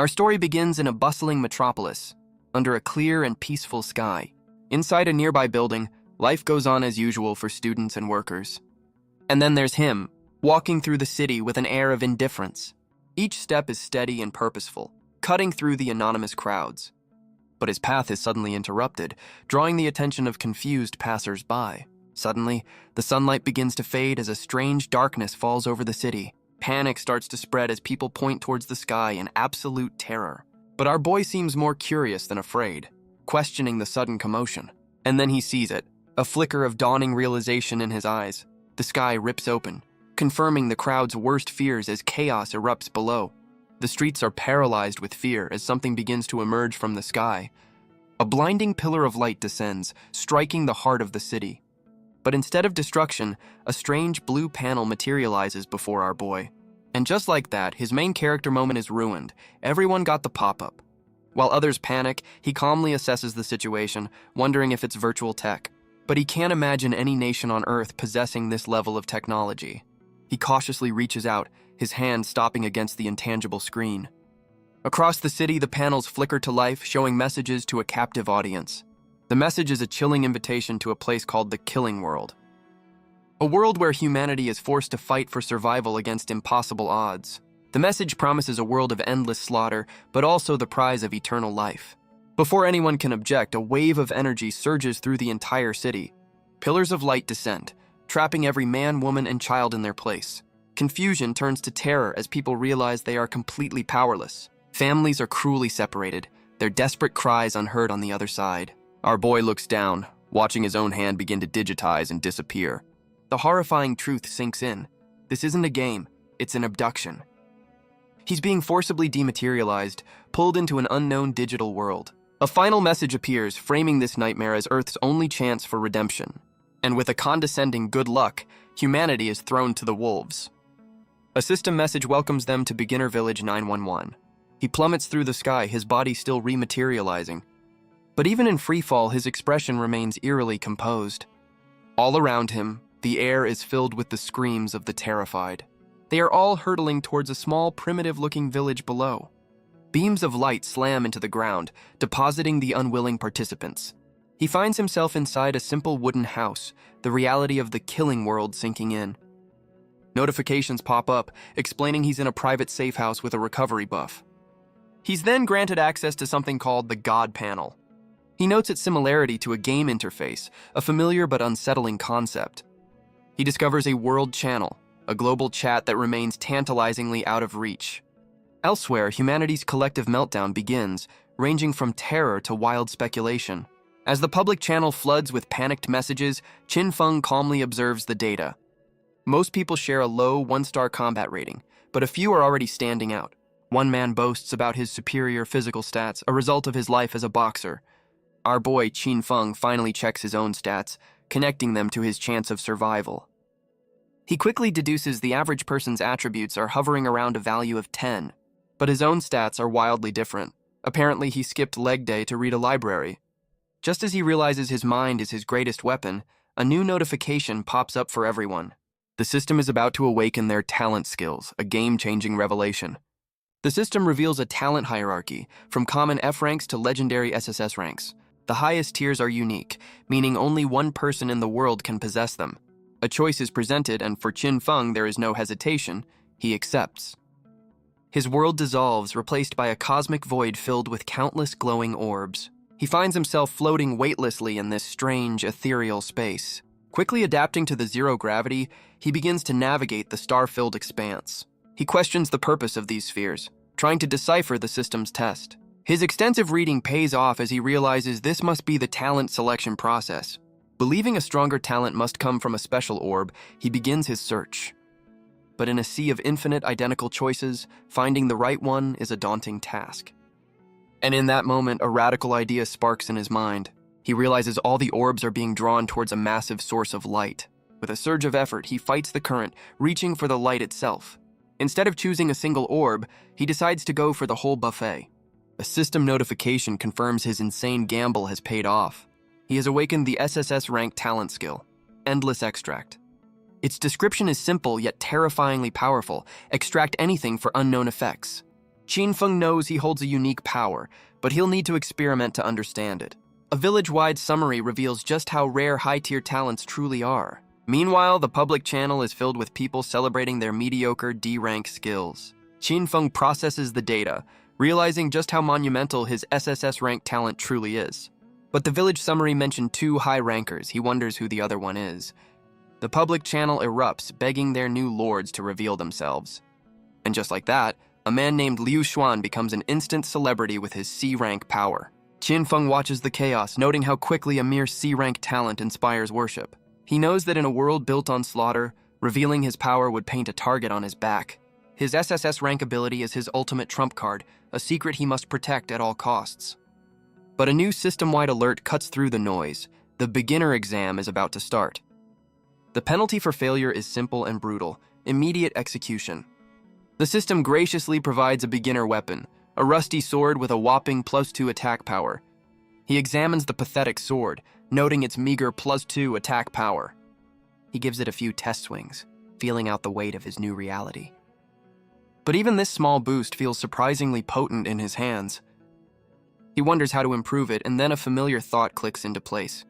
Our story begins in a bustling metropolis, under a clear and peaceful sky. Inside a nearby building, life goes on as usual for students and workers. And then there's him, walking through the city with an air of indifference. Each step is steady and purposeful, cutting through the anonymous crowds. But his path is suddenly interrupted, drawing the attention of confused passers-by. Suddenly, the sunlight begins to fade as a strange darkness falls over the city. Panic starts to spread as people point towards the sky in absolute terror. But our boy seems more curious than afraid, questioning the sudden commotion. And then he sees it, a flicker of dawning realization in his eyes. The sky rips open, confirming the crowd's worst fears as chaos erupts below. The streets are paralyzed with fear as something begins to emerge from the sky. A blinding pillar of light descends, striking the heart of the city. But instead of destruction, a strange blue panel materializes before our boy. And just like that, his main character moment is ruined. Everyone got the pop-up. While others panic, he calmly assesses the situation, wondering if it's virtual tech. But he can't imagine any nation on Earth possessing this level of technology. He cautiously reaches out, his hand stopping against the intangible screen. Across the city, the panels flicker to life, showing messages to a captive audience. The message is a chilling invitation to a place called the Killing World. A world where humanity is forced to fight for survival against impossible odds. The message promises a world of endless slaughter, but also the prize of eternal life. Before anyone can object, a wave of energy surges through the entire city. Pillars of light descend, trapping every man, woman, and child in their place. Confusion turns to terror as people realize they are completely powerless. Families are cruelly separated, their desperate cries unheard on the other side. Our boy looks down, watching his own hand begin to digitize and disappear. The horrifying truth sinks in. This isn't a game, it's an abduction. He's being forcibly dematerialized, pulled into an unknown digital world. A final message appears, framing this nightmare as Earth's only chance for redemption. And with a condescending good luck, humanity is thrown to the wolves. A system message welcomes them to Beginner Village 911. He plummets through the sky, his body still rematerializing. But even in freefall, his expression remains eerily composed. All around him, the air is filled with the screams of the terrified. They are all hurtling towards a small, primitive-looking village below. Beams of light slam into the ground, depositing the unwilling participants. He finds himself inside a simple wooden house, the reality of the Killing World sinking in. Notifications pop up, explaining he's in a private safe house with a recovery buff. He's then granted access to something called the God Panel. He notes its similarity to a game interface, a familiar but unsettling concept. He discovers a world channel, a global chat that remains tantalizingly out of reach. Elsewhere, humanity's collective meltdown begins, ranging from terror to wild speculation. As the public channel floods with panicked messages, Chin Feng calmly observes the data. Most people share a low 1-star combat rating, but a few are already standing out. One man boasts about his superior physical stats, a result of his life as a boxer. Our boy Chin Feng finally checks his own stats, connecting them to his chance of survival. He quickly deduces the average person's attributes are hovering around a value of 10, but his own stats are wildly different. Apparently, he skipped leg day to read a library. Just as he realizes his mind is his greatest weapon, a new notification pops up for everyone. The system is about to awaken their talent skills, a game-changing revelation. The system reveals a talent hierarchy, from common F ranks to legendary SSS ranks. The highest tiers are unique, meaning only one person in the world can possess them. A choice is presented, and for Chin Feng there is no hesitation. He accepts. His world dissolves, replaced by a cosmic void filled with countless glowing orbs. He finds himself floating weightlessly in this strange, ethereal space. Quickly adapting to the zero gravity, he begins to navigate the star-filled expanse. He questions the purpose of these spheres, trying to decipher the system's test. His extensive reading pays off as he realizes this must be the talent selection process. Believing a stronger talent must come from a special orb, he begins his search. But in a sea of infinite identical choices, finding the right one is a daunting task. And in that moment, a radical idea sparks in his mind. He realizes all the orbs are being drawn towards a massive source of light. With a surge of effort, he fights the current, reaching for the light itself. Instead of choosing a single orb, he decides to go for the whole buffet. A system notification confirms his insane gamble has paid off. He has awakened the SSS rank talent skill, Endless Extract. Its description is simple yet terrifyingly powerful. Extract anything for unknown effects. Qin Feng knows he holds a unique power, but he'll need to experiment to understand it. A village-wide summary reveals just how rare high-tier talents truly are. Meanwhile, the public channel is filled with people celebrating their mediocre D-rank skills. Qin Feng processes the data, realizing just how monumental his SSS-rank talent truly is. But the village summary mentioned 2 high rankers. He wonders who the other one is. The public channel erupts, begging their new lords to reveal themselves. And just like that, a man named Liu Xuan becomes an instant celebrity with his C-rank power. Qin Feng watches the chaos, noting how quickly a mere C-rank talent inspires worship. He knows that in a world built on slaughter, revealing his power would paint a target on his back. His SSS rank ability is his ultimate trump card, a secret he must protect at all costs. But a new system-wide alert cuts through the noise. The beginner exam is about to start. The penalty for failure is simple and brutal: immediate execution. The system graciously provides a beginner weapon, a rusty sword with a whopping +2 attack power. He examines the pathetic sword, noting its meager +2 attack power. He gives it a few test swings, feeling out the weight of his new reality. But even this small boost feels surprisingly potent in his hands. He wonders how to improve it, and then a familiar thought clicks into place.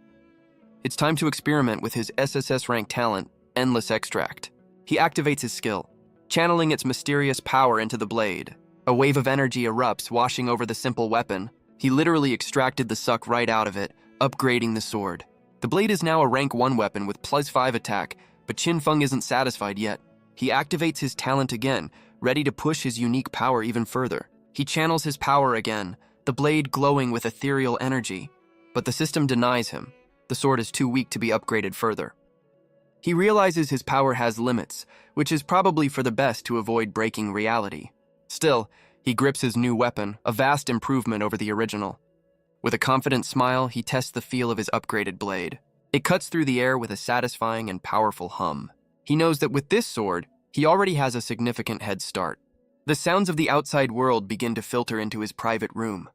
It's time to experiment with his SSS rank talent, Endless Extract. He activates his skill, channeling its mysterious power into the blade. A wave of energy erupts, washing over the simple weapon. He literally extracted the suck right out of it, upgrading the sword. The blade is now a rank 1 weapon with +5 attack, but Qin Feng isn't satisfied yet. He activates his talent again, ready to push his unique power even further. He channels his power again, the blade glowing with ethereal energy. But the system denies him. The sword is too weak to be upgraded further. He realizes his power has limits, which is probably for the best to avoid breaking reality. Still, he grips his new weapon, a vast improvement over the original. With a confident smile, he tests the feel of his upgraded blade. It cuts through the air with a satisfying and powerful hum. He knows that with this sword, he already has a significant head start. The sounds of the outside world begin to filter into his private room.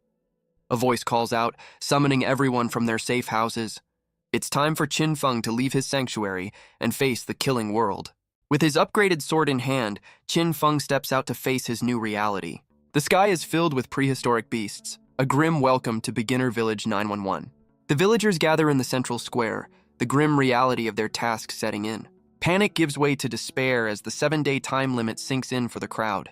A voice calls out, summoning everyone from their safe houses. It's time for Qin Feng to leave his sanctuary and face the killing world. With his upgraded sword in hand, Qin Feng steps out to face his new reality. The sky is filled with prehistoric beasts, a grim welcome to Beginner Village 911. The villagers gather in the central square, the grim reality of their task setting in. Panic gives way to despair as the 7-day time limit sinks in for the crowd.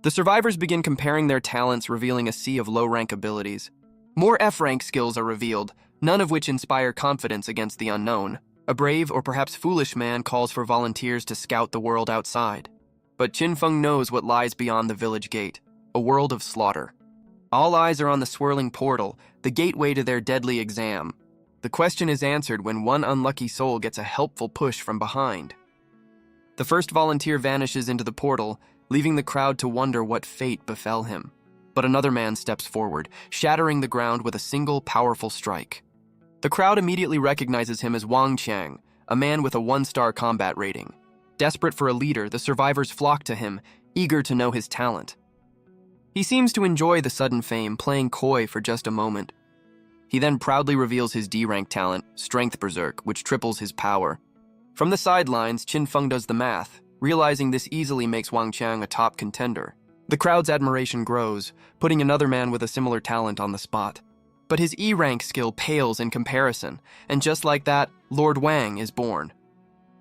The survivors begin comparing their talents, revealing a sea of low-rank abilities. More F-rank skills are revealed, none of which inspire confidence against the unknown. A brave or perhaps foolish man calls for volunteers to scout the world outside. But Qin Feng knows what lies beyond the village gate, a world of slaughter. All eyes are on the swirling portal, the gateway to their deadly exam. The question is answered when one unlucky soul gets a helpful push from behind. The first volunteer vanishes into the portal, leaving the crowd to wonder what fate befell him. But another man steps forward, shattering the ground with a single powerful strike. The crowd immediately recognizes him as Wang Qiang, a man with a 1-star combat rating. Desperate for a leader, the survivors flock to him, eager to know his talent. He seems to enjoy the sudden fame, playing coy for just a moment. He then proudly reveals his D-rank talent, Strength Berserk, which triples his power. From the sidelines, Qin Feng does the math, realizing this easily makes Wang Qiang a top contender. The crowd's admiration grows, putting another man with a similar talent on the spot. But his E-rank skill pales in comparison, and just like that, Lord Wang is born.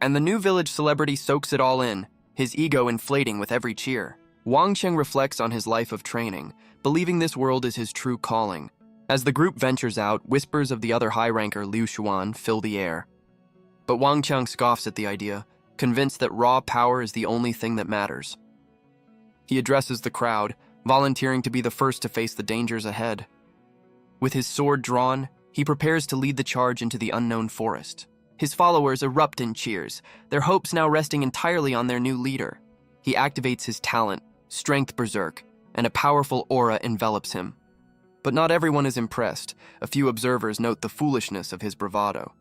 And the new village celebrity soaks it all in, his ego inflating with every cheer. Wang Qiang reflects on his life of training, believing this world is his true calling. As the group ventures out, whispers of the other high-ranker Liu Xuan fill the air. But Wang Qiang scoffs at the idea, convinced that raw power is the only thing that matters. He addresses the crowd, volunteering to be the first to face the dangers ahead. With his sword drawn, he prepares to lead the charge into the unknown forest. His followers erupt in cheers, their hopes now resting entirely on their new leader. He activates his talent, Strength Berserk, and a powerful aura envelops him. But not everyone is impressed. A few observers note the foolishness of his bravado.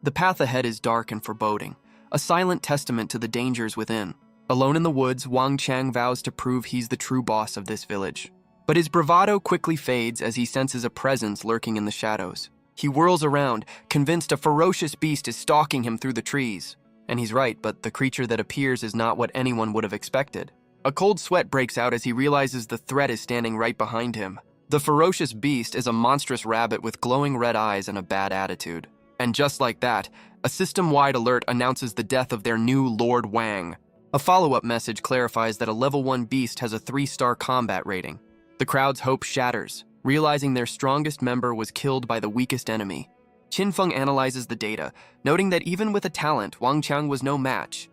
The path ahead is dark and foreboding, a silent testament to the dangers within. Alone in the woods, Wang Qiang vows to prove he's the true boss of this village. But his bravado quickly fades as he senses a presence lurking in the shadows. He whirls around, convinced a ferocious beast is stalking him through the trees. And he's right, but the creature that appears is not what anyone would have expected. A cold sweat breaks out as he realizes the threat is standing right behind him. The ferocious beast is a monstrous rabbit with glowing red eyes and a bad attitude. And just like that, a system-wide alert announces the death of their new Lord Wang. A follow-up message clarifies that a level 1 beast has a 3-star combat rating. The crowd's hope shatters, realizing their strongest member was killed by the weakest enemy. Qin Feng analyzes the data, noting that even with a talent, Wang Qiang was no match.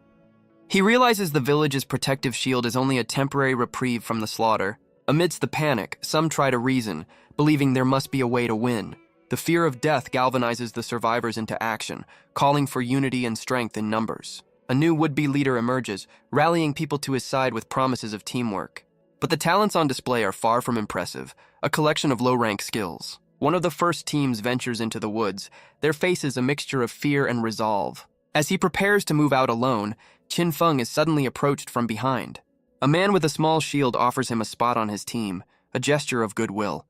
He realizes the village's protective shield is only a temporary reprieve from the slaughter. Amidst the panic, some try to reason, believing there must be a way to win. The fear of death galvanizes the survivors into action, calling for unity and strength in numbers. A new would-be leader emerges, rallying people to his side with promises of teamwork. But the talents on display are far from impressive, a collection of low-rank skills. One of the first teams ventures into the woods, their faces a mixture of fear and resolve. As he prepares to move out alone, Qin Feng is suddenly approached from behind. A man with a small shield offers him a spot on his team, a gesture of goodwill.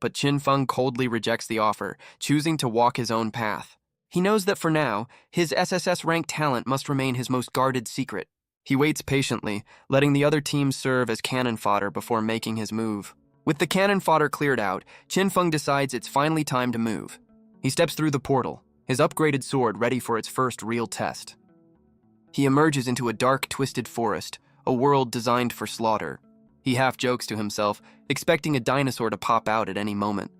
But Qin Feng coldly rejects the offer, choosing to walk his own path. He knows that for now, his SSS-ranked talent must remain his most guarded secret. He waits patiently, letting the other teams serve as cannon fodder before making his move. With the cannon fodder cleared out, Qin Feng decides it's finally time to move. He steps through the portal, his upgraded sword ready for its first real test. He emerges into a dark, twisted forest, a world designed for slaughter. He half jokes to himself, expecting a dinosaur to pop out at any moment.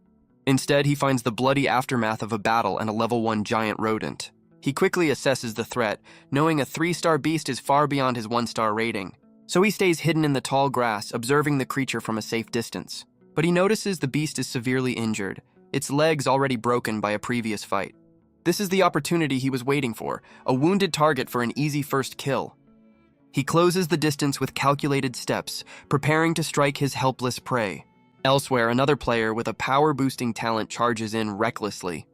Instead, he finds the bloody aftermath of a battle and a level 1 giant rodent. He quickly assesses the threat, knowing a 3-star beast is far beyond his 1-star rating. So he stays hidden in the tall grass, observing the creature from a safe distance. But he notices the beast is severely injured, its legs already broken by a previous fight. This is the opportunity he was waiting for, a wounded target for an easy first kill. He closes the distance with calculated steps, preparing to strike his helpless prey. Elsewhere, another player with a power-boosting talent charges in recklessly.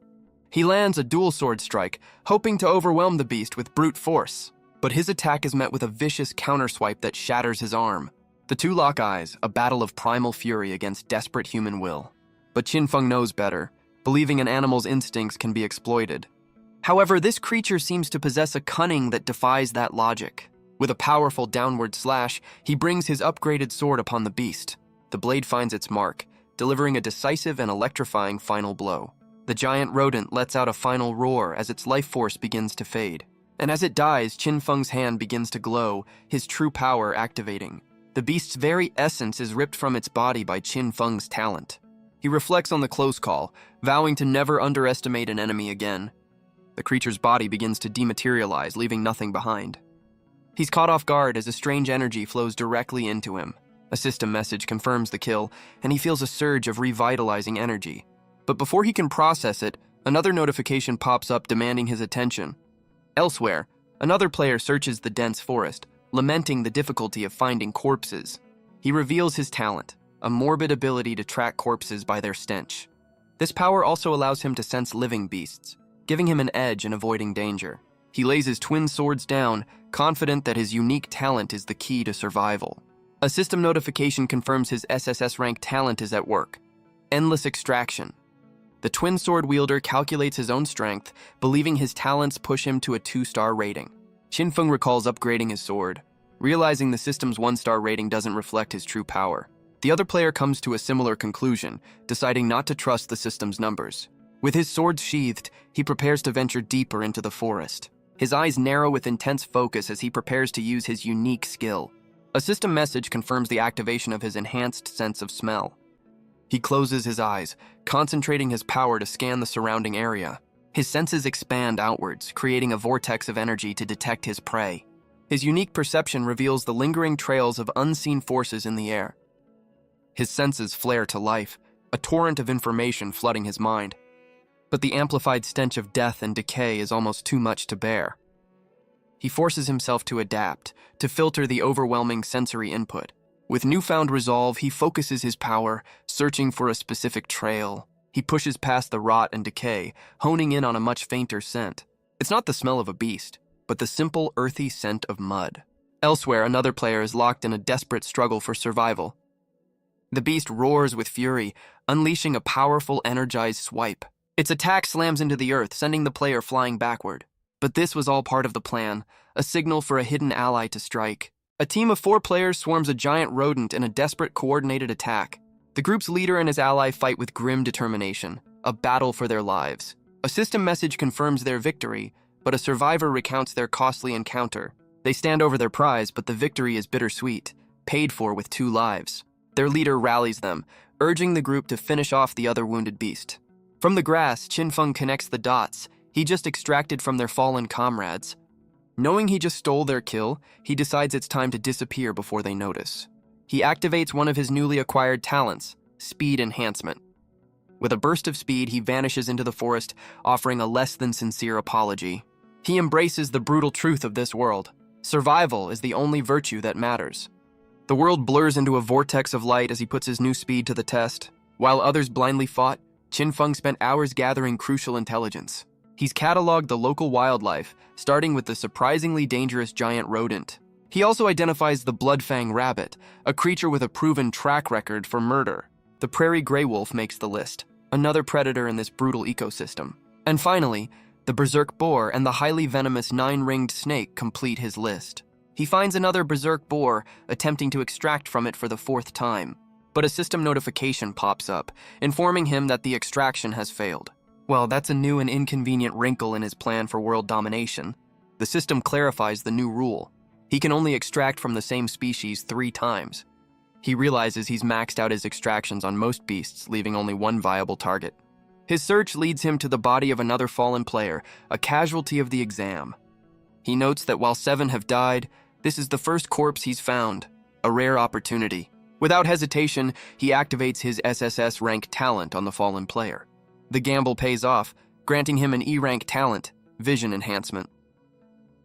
He lands a dual sword strike, hoping to overwhelm the beast with brute force. But his attack is met with a vicious counterswipe that shatters his arm. The two lock eyes, a battle of primal fury against desperate human will. But Qin Feng knows better, believing an animal's instincts can be exploited. However, this creature seems to possess a cunning that defies that logic. With a powerful downward slash, he brings his upgraded sword upon the beast. The blade finds its mark, delivering a decisive and electrifying final blow. The giant rodent lets out a final roar as its life force begins to fade. And as it dies, Qin Feng's hand begins to glow, his true power activating. The beast's very essence is ripped from its body by Qin Feng's talent. He reflects on the close call, vowing to never underestimate an enemy again. The creature's body begins to dematerialize, leaving nothing behind. He's caught off guard as a strange energy flows directly into him. A system message confirms the kill, and he feels a surge of revitalizing energy. But before he can process it, another notification pops up demanding his attention. Elsewhere, another player searches the dense forest, lamenting the difficulty of finding corpses. He reveals his talent, a morbid ability to track corpses by their stench. This power also allows him to sense living beasts, giving him an edge in avoiding danger. He lays his twin swords down, confident that his unique talent is the key to survival. A system notification confirms his SSS-ranked talent is at work. Endless extraction. The twin sword wielder calculates his own strength, believing his talents push him to a 2-star rating. Qin Feng recalls upgrading his sword, realizing the system's 1-star rating doesn't reflect his true power. The other player comes to a similar conclusion, deciding not to trust the system's numbers. With his swords sheathed, he prepares to venture deeper into the forest. His eyes narrow with intense focus as he prepares to use his unique skill. A system message confirms the activation of his enhanced sense of smell. He closes his eyes, concentrating his power to scan the surrounding area. His senses expand outwards, creating a vortex of energy to detect his prey. His unique perception reveals the lingering trails of unseen forces in the air. His senses flare to life, a torrent of information flooding his mind. But the amplified stench of death and decay is almost too much to bear. He forces himself to adapt, to filter the overwhelming sensory input. With newfound resolve, he focuses his power, searching for a specific trail. He pushes past the rot and decay, honing in on a much fainter scent. It's not the smell of a beast, but the simple, earthy scent of mud. Elsewhere, another player is locked in a desperate struggle for survival. The beast roars with fury, unleashing a powerful, energized swipe. Its attack slams into the earth, sending the player flying backward. But this was all part of the plan, a signal for a hidden ally to strike. A team of 4 players swarms a giant rodent in a desperate coordinated attack. The group's leader and his ally fight with grim determination, a battle for their lives. A system message confirms their victory, but a survivor recounts their costly encounter. They stand over their prize, but the victory is bittersweet, paid for with 2 lives. Their leader rallies them, urging the group to finish off the other wounded beast. From the grass, Qinfeng connects the dots he just extracted from their fallen comrades. Knowing he just stole their kill, he decides it's time to disappear before they notice. He activates one of his newly acquired talents, speed enhancement. With a burst of speed, he vanishes into the forest, offering a less than sincere apology. He embraces the brutal truth of this world. Survival is the only virtue that matters. The world blurs into a vortex of light as he puts his new speed to the test. While others blindly fought, Qinfeng spent hours gathering crucial intelligence. He's cataloged the local wildlife, starting with the surprisingly dangerous giant rodent. He also identifies the bloodfang rabbit, a creature with a proven track record for murder. The prairie gray wolf makes the list, another predator in this brutal ecosystem. And finally, the berserk boar and the highly venomous 9-ringed snake complete his list. He finds another berserk boar, attempting to extract from it for the 4th time. But a system notification pops up, informing him that the extraction has failed. Well, that's a new and inconvenient wrinkle in his plan for world domination. The system clarifies the new rule. He can only extract from the same species 3 times. He realizes he's maxed out his extractions on most beasts, leaving only 1 viable target. His search leads him to the body of another fallen player, a casualty of the exam. He notes that while 7 have died, this is the first corpse he's found, a rare opportunity. Without hesitation, he activates his SSS rank talent on the fallen player. The gamble pays off, granting him an E-rank talent, vision enhancement.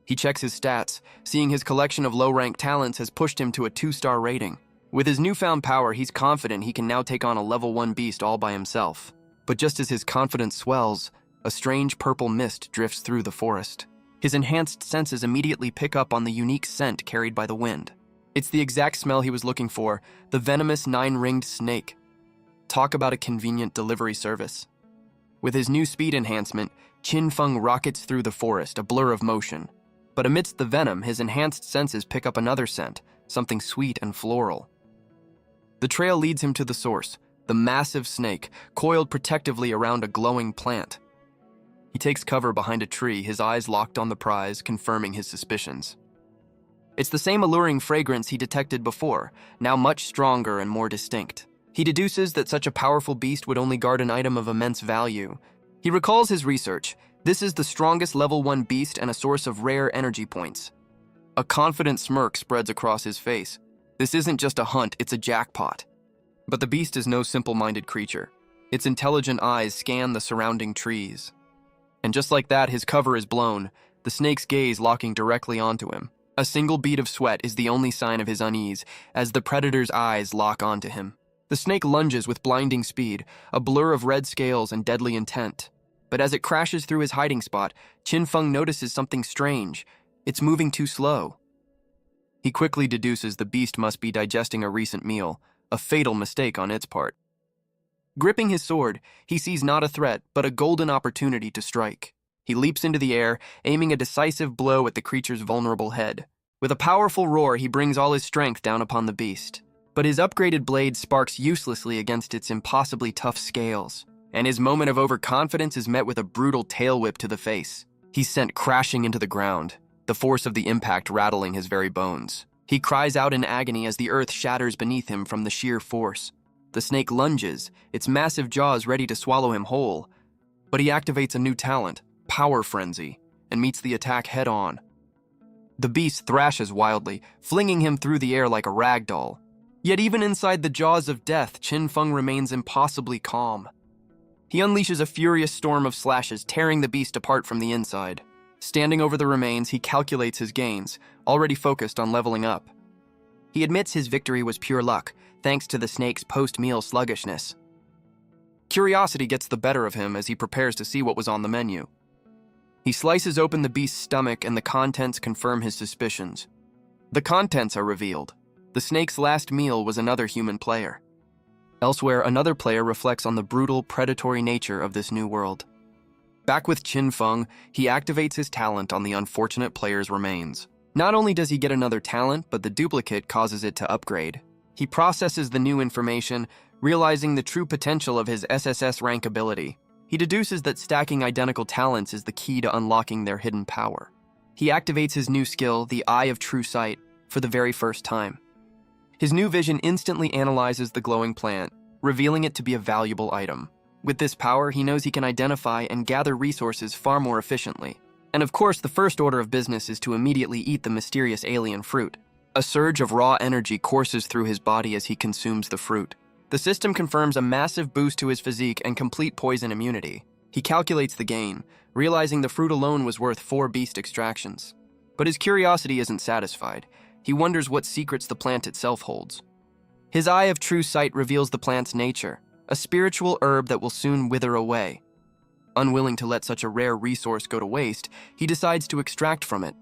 He checks his stats, seeing his collection of low-rank talents has pushed him to a 2-star rating. With his newfound power, he's confident he can now take on a level 1 beast all by himself. But just as his confidence swells, a strange purple mist drifts through the forest. His enhanced senses immediately pick up on the unique scent carried by the wind. It's the exact smell he was looking for, the venomous 9-ringed snake. Talk about a convenient delivery service. With his new speed enhancement, Qinfeng rockets through the forest, a blur of motion. But amidst the venom, his enhanced senses pick up another scent, something sweet and floral. The trail leads him to the source, the massive snake, coiled protectively around a glowing plant. He takes cover behind a tree, his eyes locked on the prize, confirming his suspicions. It's the same alluring fragrance he detected before, now much stronger and more distinct. He deduces that such a powerful beast would only guard an item of immense value. He recalls his research. This is the strongest level 1 beast and a source of rare energy points. A confident smirk spreads across his face. This isn't just a hunt, it's a jackpot. But the beast is no simple-minded creature. Its intelligent eyes scan the surrounding trees. And just like that, his cover is blown, the snake's gaze locking directly onto him. A single bead of sweat is the only sign of his unease, as the predator's eyes lock onto him. The snake lunges with blinding speed, a blur of red scales and deadly intent. But as it crashes through his hiding spot, Qinfeng notices something strange. It's moving too slow. He quickly deduces the beast must be digesting a recent meal, a fatal mistake on its part. Gripping his sword, he sees not a threat, but a golden opportunity to strike. He leaps into the air, aiming a decisive blow at the creature's vulnerable head. With a powerful roar, he brings all his strength down upon the beast. But his upgraded blade sparks uselessly against its impossibly tough scales, and his moment of overconfidence is met with a brutal tail whip to the face. He's sent crashing into the ground, the force of the impact rattling his very bones. He cries out in agony as the earth shatters beneath him from the sheer force. The snake lunges, its massive jaws ready to swallow him whole. But he activates a new talent, Power Frenzy, and meets the attack head-on. The beast thrashes wildly, flinging him through the air like a rag doll. Yet even inside the jaws of death, Qinfeng remains impossibly calm. He unleashes a furious storm of slashes, tearing the beast apart from the inside. Standing over the remains, he calculates his gains, already focused on leveling up. He admits his victory was pure luck, thanks to the snake's post-meal sluggishness. Curiosity gets the better of him as he prepares to see what was on the menu. He slices open the beast's stomach and the contents confirm his suspicions. The contents are revealed. The snake's last meal was another human player. Elsewhere, another player reflects on the brutal, predatory nature of this new world. Back with Qinfeng, he activates his talent on the unfortunate player's remains. Not only does he get another talent, but the duplicate causes it to upgrade. He processes the new information, realizing the true potential of his SSS rank ability. He deduces that stacking identical talents is the key to unlocking their hidden power. He activates his new skill, the Eye of True Sight, for the very first time. His new vision instantly analyzes the glowing plant, revealing it to be a valuable item. With this power, he knows he can identify and gather resources far more efficiently. And of course, the first order of business is to immediately eat the mysterious alien fruit. A surge of raw energy courses through his body as he consumes the fruit. The system confirms a massive boost to his physique and complete poison immunity. He calculates the gain, realizing the fruit alone was worth 4 beast extractions. But his curiosity isn't satisfied. He wonders what secrets the plant itself holds. His Eye of True Sight reveals the plant's nature, a spiritual herb that will soon wither away. Unwilling to let such a rare resource go to waste, he decides to extract from it.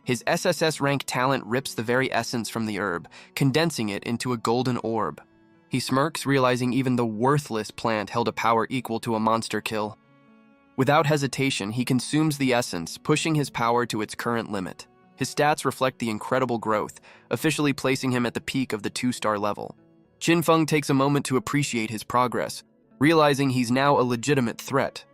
His SSS rank talent rips the very essence from the herb, condensing it into a golden orb. He smirks, realizing even the worthless plant held a power equal to a monster kill. Without hesitation, he consumes the essence, pushing his power to its current limit. His stats reflect the incredible growth, officially placing him at the peak of the 2-star level. Qinfeng takes a moment to appreciate his progress, realizing he's now a legitimate threat.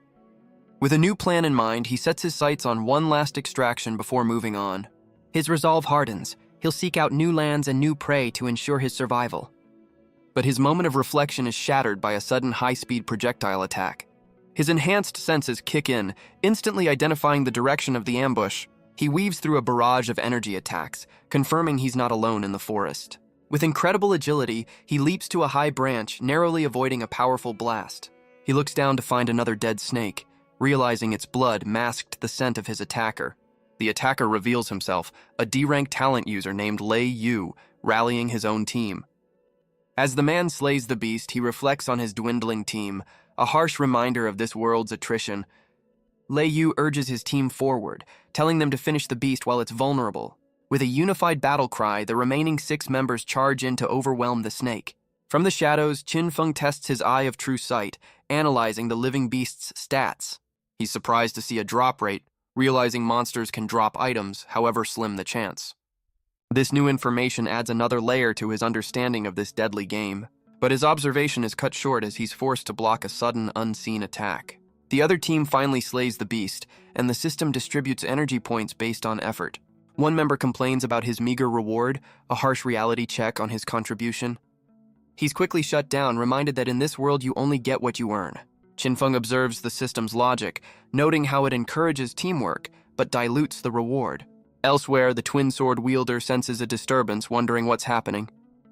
With a new plan in mind, he sets his sights on one last extraction before moving on. His resolve hardens. He'll seek out new lands and new prey to ensure his survival. But his moment of reflection is shattered by a sudden high-speed projectile attack. His enhanced senses kick in, instantly identifying the direction of the ambush. He weaves through a barrage of energy attacks, confirming he's not alone in the forest. With incredible agility, he leaps to a high branch, narrowly avoiding a powerful blast. He looks down to find another dead snake, realizing its blood masked the scent of his attacker. The attacker reveals himself, a D-rank talent user named Lei Yu, rallying his own team. As the man slays the beast, he reflects on his dwindling team, a harsh reminder of this world's attrition. Lei Yu urges his team forward, telling them to finish the beast while it's vulnerable. With a unified battle cry, the remaining 6 members charge in to overwhelm the snake. From the shadows, Qinfeng tests his Eye of True Sight, analyzing the living beast's stats. He's surprised to see a drop rate, realizing monsters can drop items, however slim the chance. This new information adds another layer to his understanding of this deadly game, but his observation is cut short as he's forced to block a sudden, unseen attack. The other team finally slays the beast, and the system distributes energy points based on effort. One member complains about his meager reward, a harsh reality check on his contribution. He's quickly shut down, reminded that in this world you only get what you earn. Qinfeng observes the system's logic, noting how it encourages teamwork, but dilutes the reward. Elsewhere, the twin sword wielder senses a disturbance, wondering what's happening.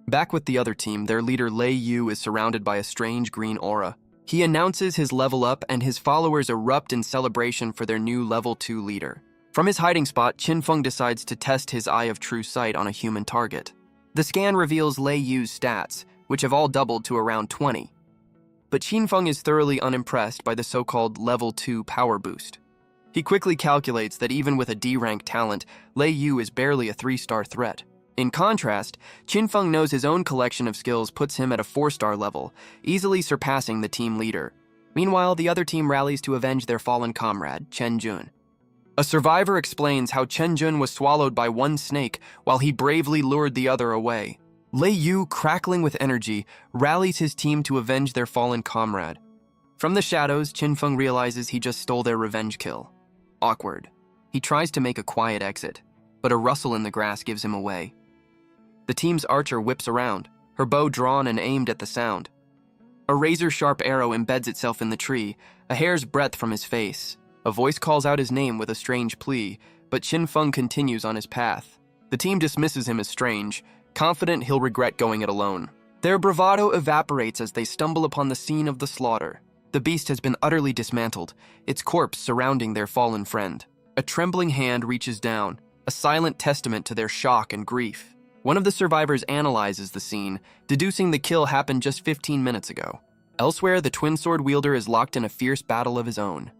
Back with the other team, their leader Lei Yu is surrounded by a strange green aura. He announces his level up, and his followers erupt in celebration for their new level 2 leader. From his hiding spot, Qinfeng decides to test his Eye of True Sight on a human target. The scan reveals Lei Yu's stats, which have all doubled to around 20. But Qinfeng is thoroughly unimpressed by the so-called level 2 power boost. He quickly calculates that even with a D-rank talent, Lei Yu is barely a 3-star threat. In contrast, Qinfeng knows his own collection of skills puts him at a 4-star level, easily surpassing the team leader. Meanwhile, the other team rallies to avenge their fallen comrade, Chen Jun. A survivor explains how Chen Jun was swallowed by one snake while he bravely lured the other away. Lei Yu, crackling with energy, rallies his team to avenge their fallen comrade. From the shadows, Qinfeng realizes he just stole their revenge kill. Awkward. He tries to make a quiet exit, but a rustle in the grass gives him away. The team's archer whips around, her bow drawn and aimed at the sound. A razor-sharp arrow embeds itself in the tree, a hair's breadth from his face. A voice calls out his name with a strange plea, but Qinfeng continues on his path. The team dismisses him as strange, confident he'll regret going it alone. Their bravado evaporates as they stumble upon the scene of the slaughter. The beast has been utterly dismantled, its corpse surrounding their fallen friend. A trembling hand reaches down, a silent testament to their shock and grief. One of the survivors analyzes the scene, deducing the kill happened just 15 minutes ago. Elsewhere, the twin sword wielder is locked in a fierce battle of his own.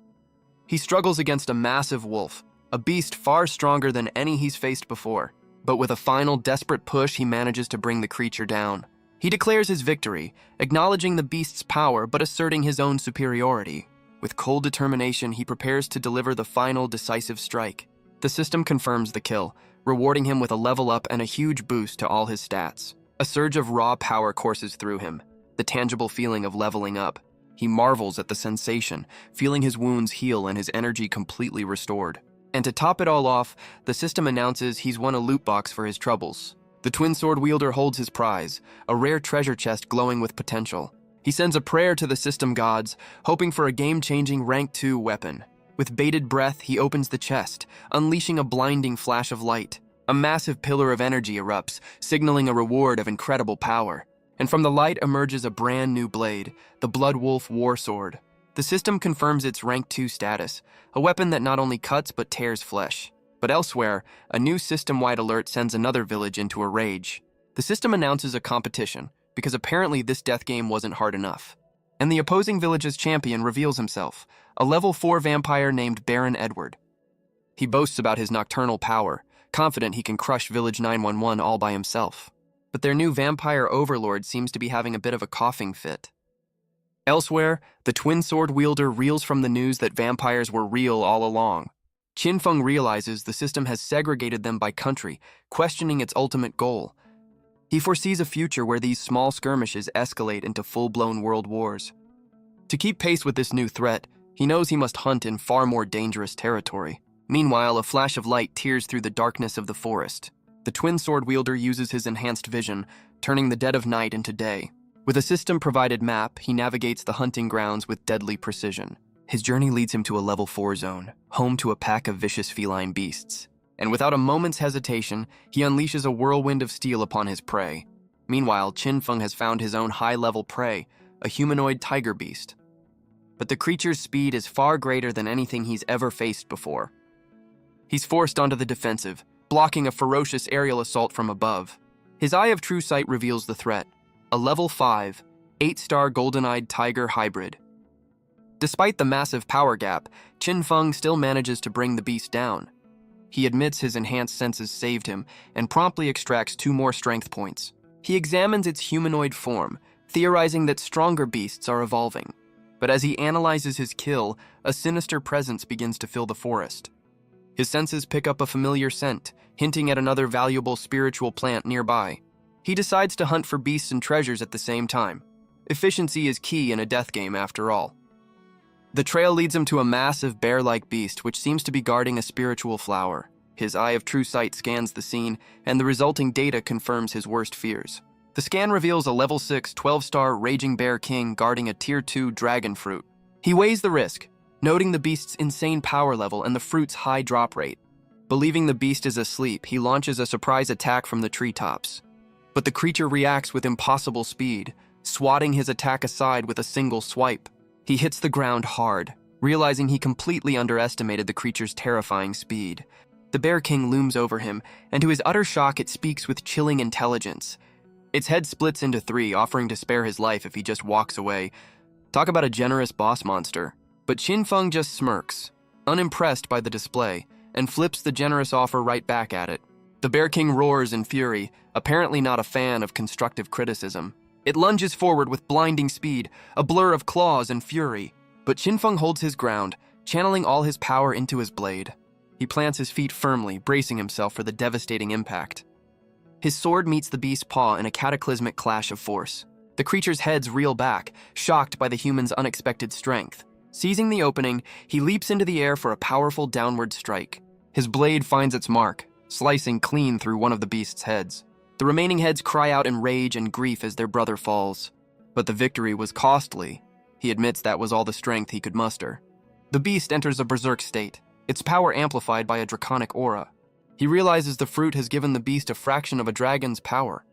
He struggles against a massive wolf, a beast far stronger than any he's faced before. But with a final desperate push, he manages to bring the creature down. He declares his victory, acknowledging the beast's power but asserting his own superiority. With cold determination, he prepares to deliver the final decisive strike. The system confirms the kill, rewarding him with a level up and a huge boost to all his stats. A surge of raw power courses through him, the tangible feeling of leveling up. He marvels at the sensation, feeling his wounds heal and his energy completely restored. And to top it all off, the system announces he's won a loot box for his troubles. The twin sword wielder holds his prize, a rare treasure chest glowing with potential. He sends a prayer to the system gods, hoping for a game-changing rank 2 weapon. With bated breath, he opens the chest, unleashing a blinding flash of light. A massive pillar of energy erupts, signaling a reward of incredible power. And from the light emerges a brand new blade, the Blood Wolf War Sword. The system confirms its rank 2 status, a weapon that not only cuts but tears flesh. But elsewhere, a new system-wide alert sends another village into a rage. The system announces a competition, because apparently this death game wasn't hard enough. And the opposing village's champion reveals himself, a level 4 vampire named Baron Edward. He boasts about his nocturnal power, confident he can crush Village 911 all by himself. But their new vampire overlord seems to be having a bit of a coughing fit. Elsewhere, the twin sword wielder reels from the news that vampires were real all along. Qin Feng realizes the system has segregated them by country, questioning its ultimate goal. He foresees a future where these small skirmishes escalate into full-blown world wars. To keep pace with this new threat, he knows he must hunt in far more dangerous territory. Meanwhile, a flash of light tears through the darkness of the forest. The twin sword wielder uses his enhanced vision, turning the dead of night into day. With a system-provided map, he navigates the hunting grounds with deadly precision. His journey leads him to a level 4 zone, home to a pack of vicious feline beasts. And without a moment's hesitation, he unleashes a whirlwind of steel upon his prey. Meanwhile, Qin Feng has found his own high-level prey, a humanoid tiger beast. But the creature's speed is far greater than anything he's ever faced before. He's forced onto the defensive, blocking a ferocious aerial assault from above. His Eye of True Sight reveals the threat, a level 5, 8-star golden-eyed tiger hybrid. Despite the massive power gap, Qin Feng still manages to bring the beast down. He admits his enhanced senses saved him and promptly extracts 2 more strength points. He examines its humanoid form, theorizing that stronger beasts are evolving. But as he analyzes his kill, a sinister presence begins to fill the forest. His senses pick up a familiar scent, hinting at another valuable spiritual plant nearby. He decides to hunt for beasts and treasures at the same time. Efficiency is key in a death game after all. The trail leads him to a massive bear-like beast which seems to be guarding a spiritual flower. His Eye of True Sight scans the scene, and the resulting data confirms his worst fears. The scan reveals a level 6, 12-star Raging Bear King guarding a Tier 2 dragon fruit. He weighs the risk, noting the beast's insane power level and the fruit's high drop rate. Believing the beast is asleep, he launches a surprise attack from the treetops. But the creature reacts with impossible speed, swatting his attack aside with a single swipe. He hits the ground hard, realizing he completely underestimated the creature's terrifying speed. The Bear King looms over him, and to his utter shock it speaks with chilling intelligence. Its head splits into 3, offering to spare his life if he just walks away. Talk about a generous boss monster. But Qin Feng just smirks, unimpressed by the display, and flips the generous offer right back at it. The Bear King roars in fury, apparently not a fan of constructive criticism. It lunges forward with blinding speed, a blur of claws and fury. But Qin Feng holds his ground, channeling all his power into his blade. He plants his feet firmly, bracing himself for the devastating impact. His sword meets the beast's paw in a cataclysmic clash of force. The creature's heads reel back, shocked by the human's unexpected strength. Seizing the opening, he leaps into the air for a powerful downward strike. His blade finds its mark, slicing clean through one of the beast's heads. The remaining heads cry out in rage and grief as their brother falls. But the victory was costly. He admits that was all the strength he could muster. The beast enters a berserk state, its power amplified by a draconic aura. He realizes the fruit has given the beast a fraction of a dragon's power.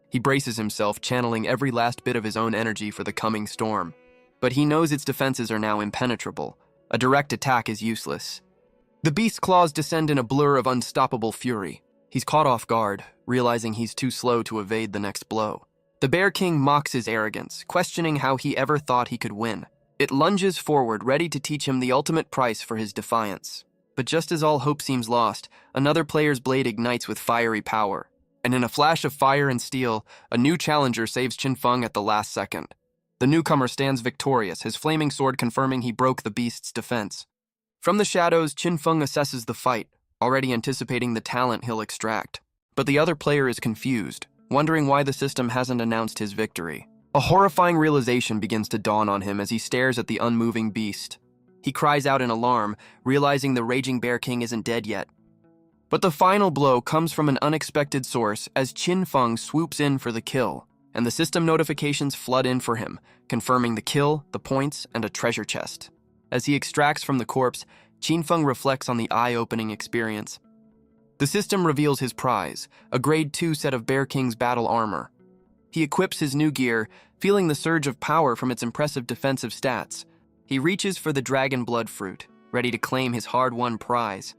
He braces himself, channeling every last bit of his own energy for the coming storm. But he knows its defenses are now impenetrable. A direct attack is useless. The beast's claws descend in a blur of unstoppable fury. He's caught off guard, realizing he's too slow to evade the next blow. The Bear King mocks his arrogance, questioning how he ever thought he could win. It lunges forward, ready to teach him the ultimate price for his defiance. But just as all hope seems lost, another player's blade ignites with fiery power. And in a flash of fire and steel, a new challenger saves Qin Feng at the last second. The newcomer stands victorious, his flaming sword confirming he broke the beast's defense. From the shadows, Qin Feng assesses the fight, already anticipating the talent he'll extract. But the other player is confused, wondering why the system hasn't announced his victory. A horrifying realization begins to dawn on him as he stares at the unmoving beast. He cries out in alarm, realizing the raging Bear King isn't dead yet. But the final blow comes from an unexpected source as Qin Feng swoops in for the kill, and the system notifications flood in for him, confirming the kill, the points, and a treasure chest. As he extracts from the corpse, Qin Feng reflects on the eye-opening experience. The system reveals his prize, a Grade 2 set of Bear King's battle armor. He equips his new gear, feeling the surge of power from its impressive defensive stats. He reaches for the dragon blood fruit, ready to claim his hard-won prize.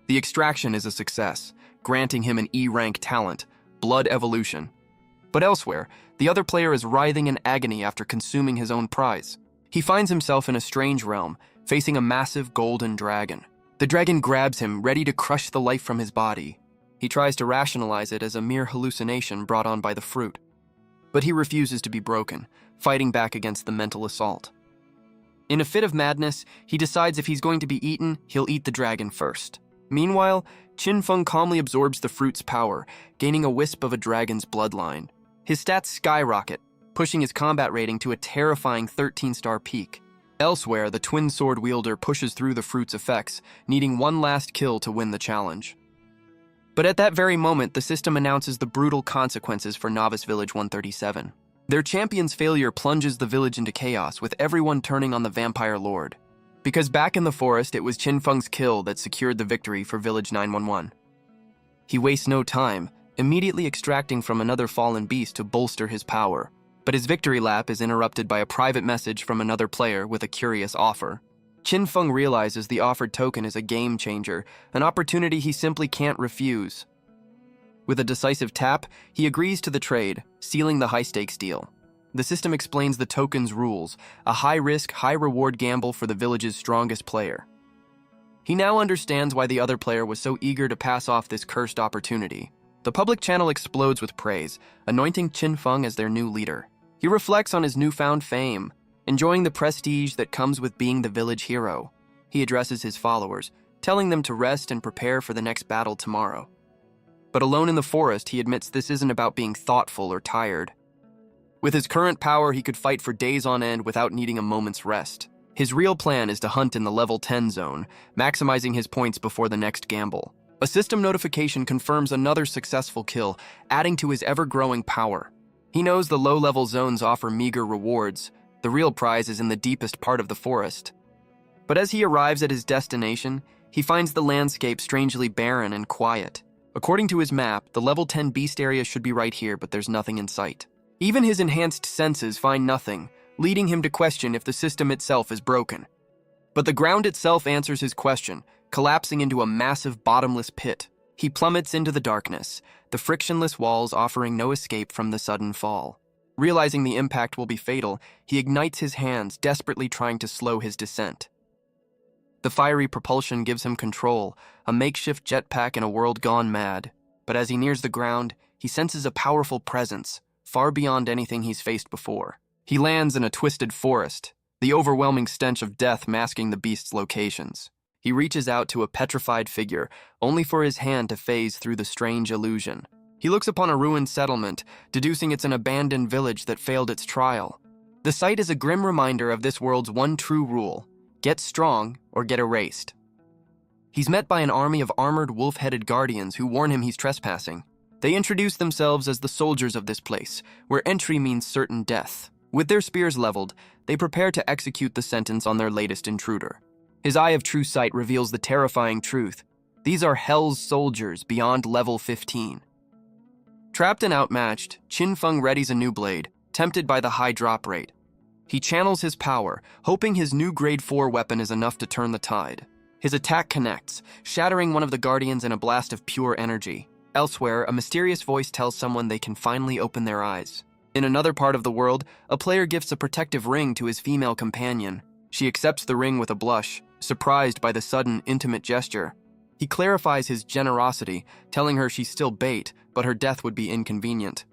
The extraction is a success, granting him an E-rank talent, Blood Evolution. But elsewhere, the other player is writhing in agony after consuming his own prize. He finds himself in a strange realm, facing a massive golden dragon. The dragon grabs him, ready to crush the life from his body. He tries to rationalize it as a mere hallucination brought on by the fruit. But he refuses to be broken, fighting back against the mental assault. In a fit of madness, he decides if he's going to be eaten, he'll eat the dragon first. Meanwhile, Qin Feng calmly absorbs the fruit's power, gaining a wisp of a dragon's bloodline. His stats skyrocket, pushing his combat rating to a terrifying 13-star peak. Elsewhere, the twin sword wielder pushes through the fruit's effects, needing one last kill to win the challenge. But at that very moment, the system announces the brutal consequences for Novice Village 137. Their champion's failure plunges the village into chaos, with everyone turning on the vampire lord. Because back in the forest, it was Qin Feng's kill that secured the victory for Village 911. He wastes no time, immediately extracting from another fallen beast to bolster his power. But his victory lap is interrupted by a private message from another player with a curious offer. Qin Feng realizes the offered token is a game changer, an opportunity he simply can't refuse. With a decisive tap, he agrees to the trade, sealing the high-stakes deal. The system explains the token's rules, a high-risk, high-reward gamble for the village's strongest player. He now understands why the other player was so eager to pass off this cursed opportunity. The public channel explodes with praise, anointing Qin Feng as their new leader. He reflects on his newfound fame, enjoying the prestige that comes with being the village hero. He addresses his followers, telling them to rest and prepare for the next battle tomorrow. But alone in the forest, he admits this isn't about being thoughtful or tired. With his current power, he could fight for days on end without needing a moment's rest. His real plan is to hunt in the level 10 zone, maximizing his points before the next gamble. A system notification confirms another successful kill, adding to his ever-growing power. He knows the low-level zones offer meager rewards. The real prize is in the deepest part of the forest. But as he arrives at his destination, he finds the landscape strangely barren and quiet. According to his map, the level 10 beast area should be right here, but there's nothing in sight. Even his enhanced senses find nothing, leading him to question if the system itself is broken. But the ground itself answers his question, collapsing into a massive bottomless pit. He plummets into the darkness, the frictionless walls offering no escape from the sudden fall. Realizing the impact will be fatal, he ignites his hands, desperately trying to slow his descent. The fiery propulsion gives him control, a makeshift jetpack in a world gone mad. But as he nears the ground, he senses a powerful presence, far beyond anything he's faced before. He lands in a twisted forest, the overwhelming stench of death masking the beast's locations. He reaches out to a petrified figure, only for his hand to phase through the strange illusion. He looks upon a ruined settlement, deducing it's an abandoned village that failed its trial. The sight is a grim reminder of this world's one true rule: get strong or get erased. He's met by an army of armored wolf-headed guardians who warn him he's trespassing. They introduce themselves as the soldiers of this place, where entry means certain death. With their spears leveled, they prepare to execute the sentence on their latest intruder. His eye of true sight reveals the terrifying truth. These are Hell's soldiers beyond level 15. Trapped and outmatched, Qin Feng readies a new blade, tempted by the high drop rate. He channels his power, hoping his new grade 4 weapon is enough to turn the tide. His attack connects, shattering one of the guardians in a blast of pure energy. Elsewhere, a mysterious voice tells someone they can finally open their eyes. In another part of the world, a player gifts a protective ring to his female companion. She accepts the ring with a blush, surprised by the sudden, intimate gesture. He clarifies his generosity, telling her she's still bait, but her death would be inconvenient.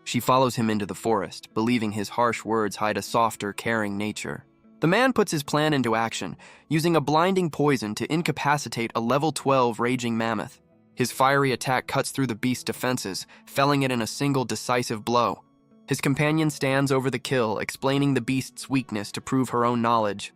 She follows him into the forest, believing his harsh words hide a softer, caring nature. The man puts his plan into action, using a blinding poison to incapacitate a level 12 raging mammoth. His fiery attack cuts through the beast's defenses, felling it in a single decisive blow. His companion stands over the kill, explaining the beast's weakness to prove her own knowledge.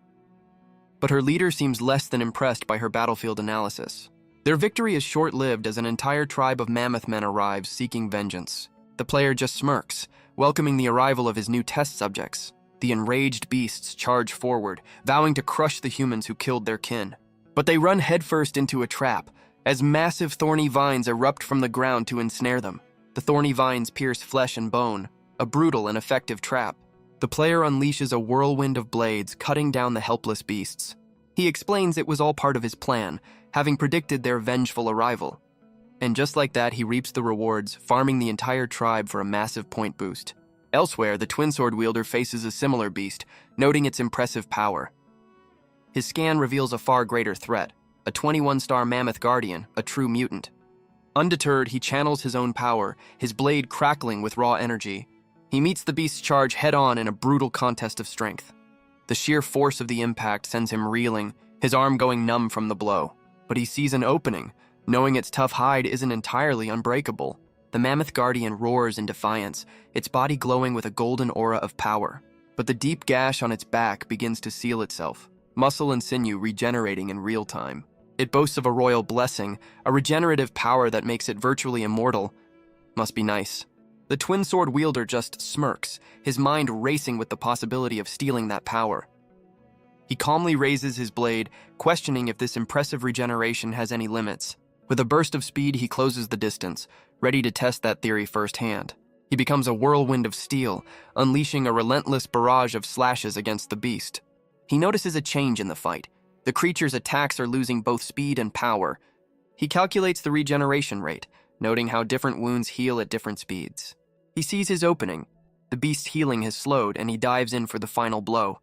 But her leader seems less than impressed by her battlefield analysis. Their victory is short-lived as an entire tribe of mammoth men arrives seeking vengeance. The player just smirks, welcoming the arrival of his new test subjects. The enraged beasts charge forward, vowing to crush the humans who killed their kin. But they run headfirst into a trap, as massive thorny vines erupt from the ground to ensnare them. The thorny vines pierce flesh and bone, a brutal and effective trap. The player unleashes a whirlwind of blades, cutting down the helpless beasts. He explains it was all part of his plan, having predicted their vengeful arrival. And just like that, he reaps the rewards, farming the entire tribe for a massive point boost. Elsewhere, the twin sword wielder faces a similar beast, noting its impressive power. His scan reveals a far greater threat, a 21-star mammoth guardian, a true mutant. Undeterred, he channels his own power, his blade crackling with raw energy. He meets the beast's charge head-on in a brutal contest of strength. The sheer force of the impact sends him reeling, his arm going numb from the blow. But he sees an opening, knowing its tough hide isn't entirely unbreakable. The mammoth guardian roars in defiance, its body glowing with a golden aura of power. But the deep gash on its back begins to seal itself, muscle and sinew regenerating in real time. It boasts of a royal blessing, a regenerative power that makes it virtually immortal. Must be nice. The twin sword wielder just smirks, his mind racing with the possibility of stealing that power. He calmly raises his blade, questioning if this impressive regeneration has any limits. With a burst of speed, he closes the distance, ready to test that theory firsthand. He becomes a whirlwind of steel, unleashing a relentless barrage of slashes against the beast. He notices a change in the fight. The creature's attacks are losing both speed and power. He calculates the regeneration rate, noting how different wounds heal at different speeds. He sees his opening. The beast's healing has slowed, and he dives in for the final blow.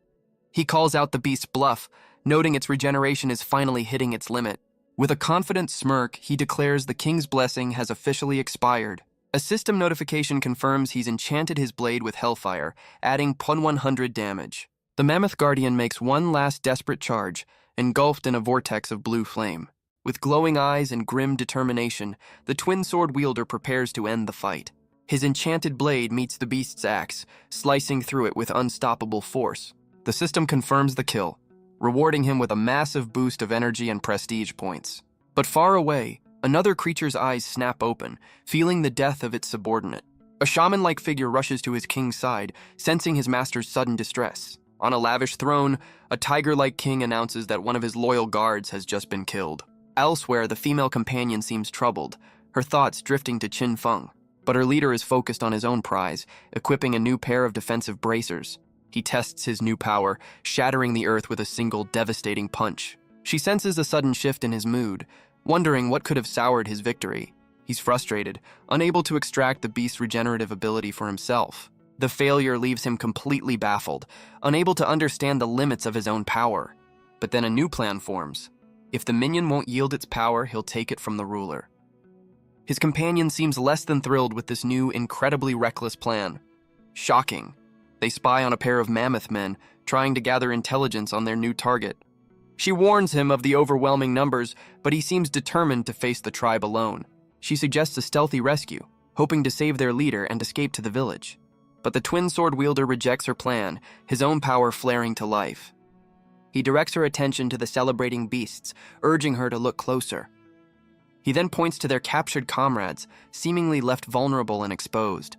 He calls out the beast's bluff, noting its regeneration is finally hitting its limit. With a confident smirk, he declares the king's blessing has officially expired. A system notification confirms he's enchanted his blade with hellfire, adding +100 damage. The mammoth guardian makes one last desperate charge, engulfed in a vortex of blue flame. With glowing eyes and grim determination, the twin sword wielder prepares to end the fight. His enchanted blade meets the beast's axe, slicing through it with unstoppable force. The system confirms the kill, rewarding him with a massive boost of energy and prestige points. But far away, another creature's eyes snap open, feeling the death of its subordinate. A shaman-like figure rushes to his king's side, sensing his master's sudden distress. On a lavish throne, a tiger-like king announces that one of his loyal guards has just been killed. Elsewhere, the female companion seems troubled, her thoughts drifting to Qin Feng. But her leader is focused on his own prize, equipping a new pair of defensive bracers. He tests his new power, shattering the earth with a single devastating punch. She senses a sudden shift in his mood, wondering what could have soured his victory. He's frustrated, unable to extract the beast's regenerative ability for himself. The failure leaves him completely baffled, unable to understand the limits of his own power. But then a new plan forms. If the minion won't yield its power, he'll take it from the ruler. His companion seems less than thrilled with this new, incredibly reckless plan. Shocking. They spy on a pair of mammoth men, trying to gather intelligence on their new target. She warns him of the overwhelming numbers, but he seems determined to face the tribe alone. She suggests a stealthy rescue, hoping to save their leader and escape to the village. But the twin sword wielder rejects her plan, his own power flaring to life. He directs her attention to the celebrating beasts, urging her to look closer. He then points to their captured comrades, seemingly left vulnerable and exposed.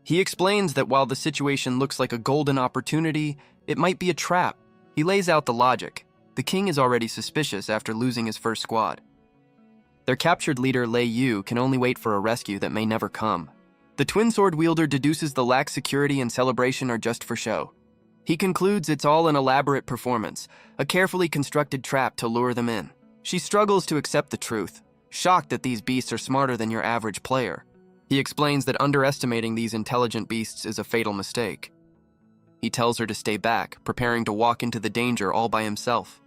He explains that while the situation looks like a golden opportunity, it might be a trap. He lays out the logic. The king is already suspicious after losing his first squad. Their captured leader, Lei Yu, can only wait for a rescue that may never come. The twin sword wielder deduces the lax security and celebration are just for show. He concludes it's all an elaborate performance, a carefully constructed trap to lure them in. She struggles to accept the truth, shocked that these beasts are smarter than your average player. He explains that underestimating these intelligent beasts is a fatal mistake. He tells her to stay back, preparing to walk into the danger all by himself.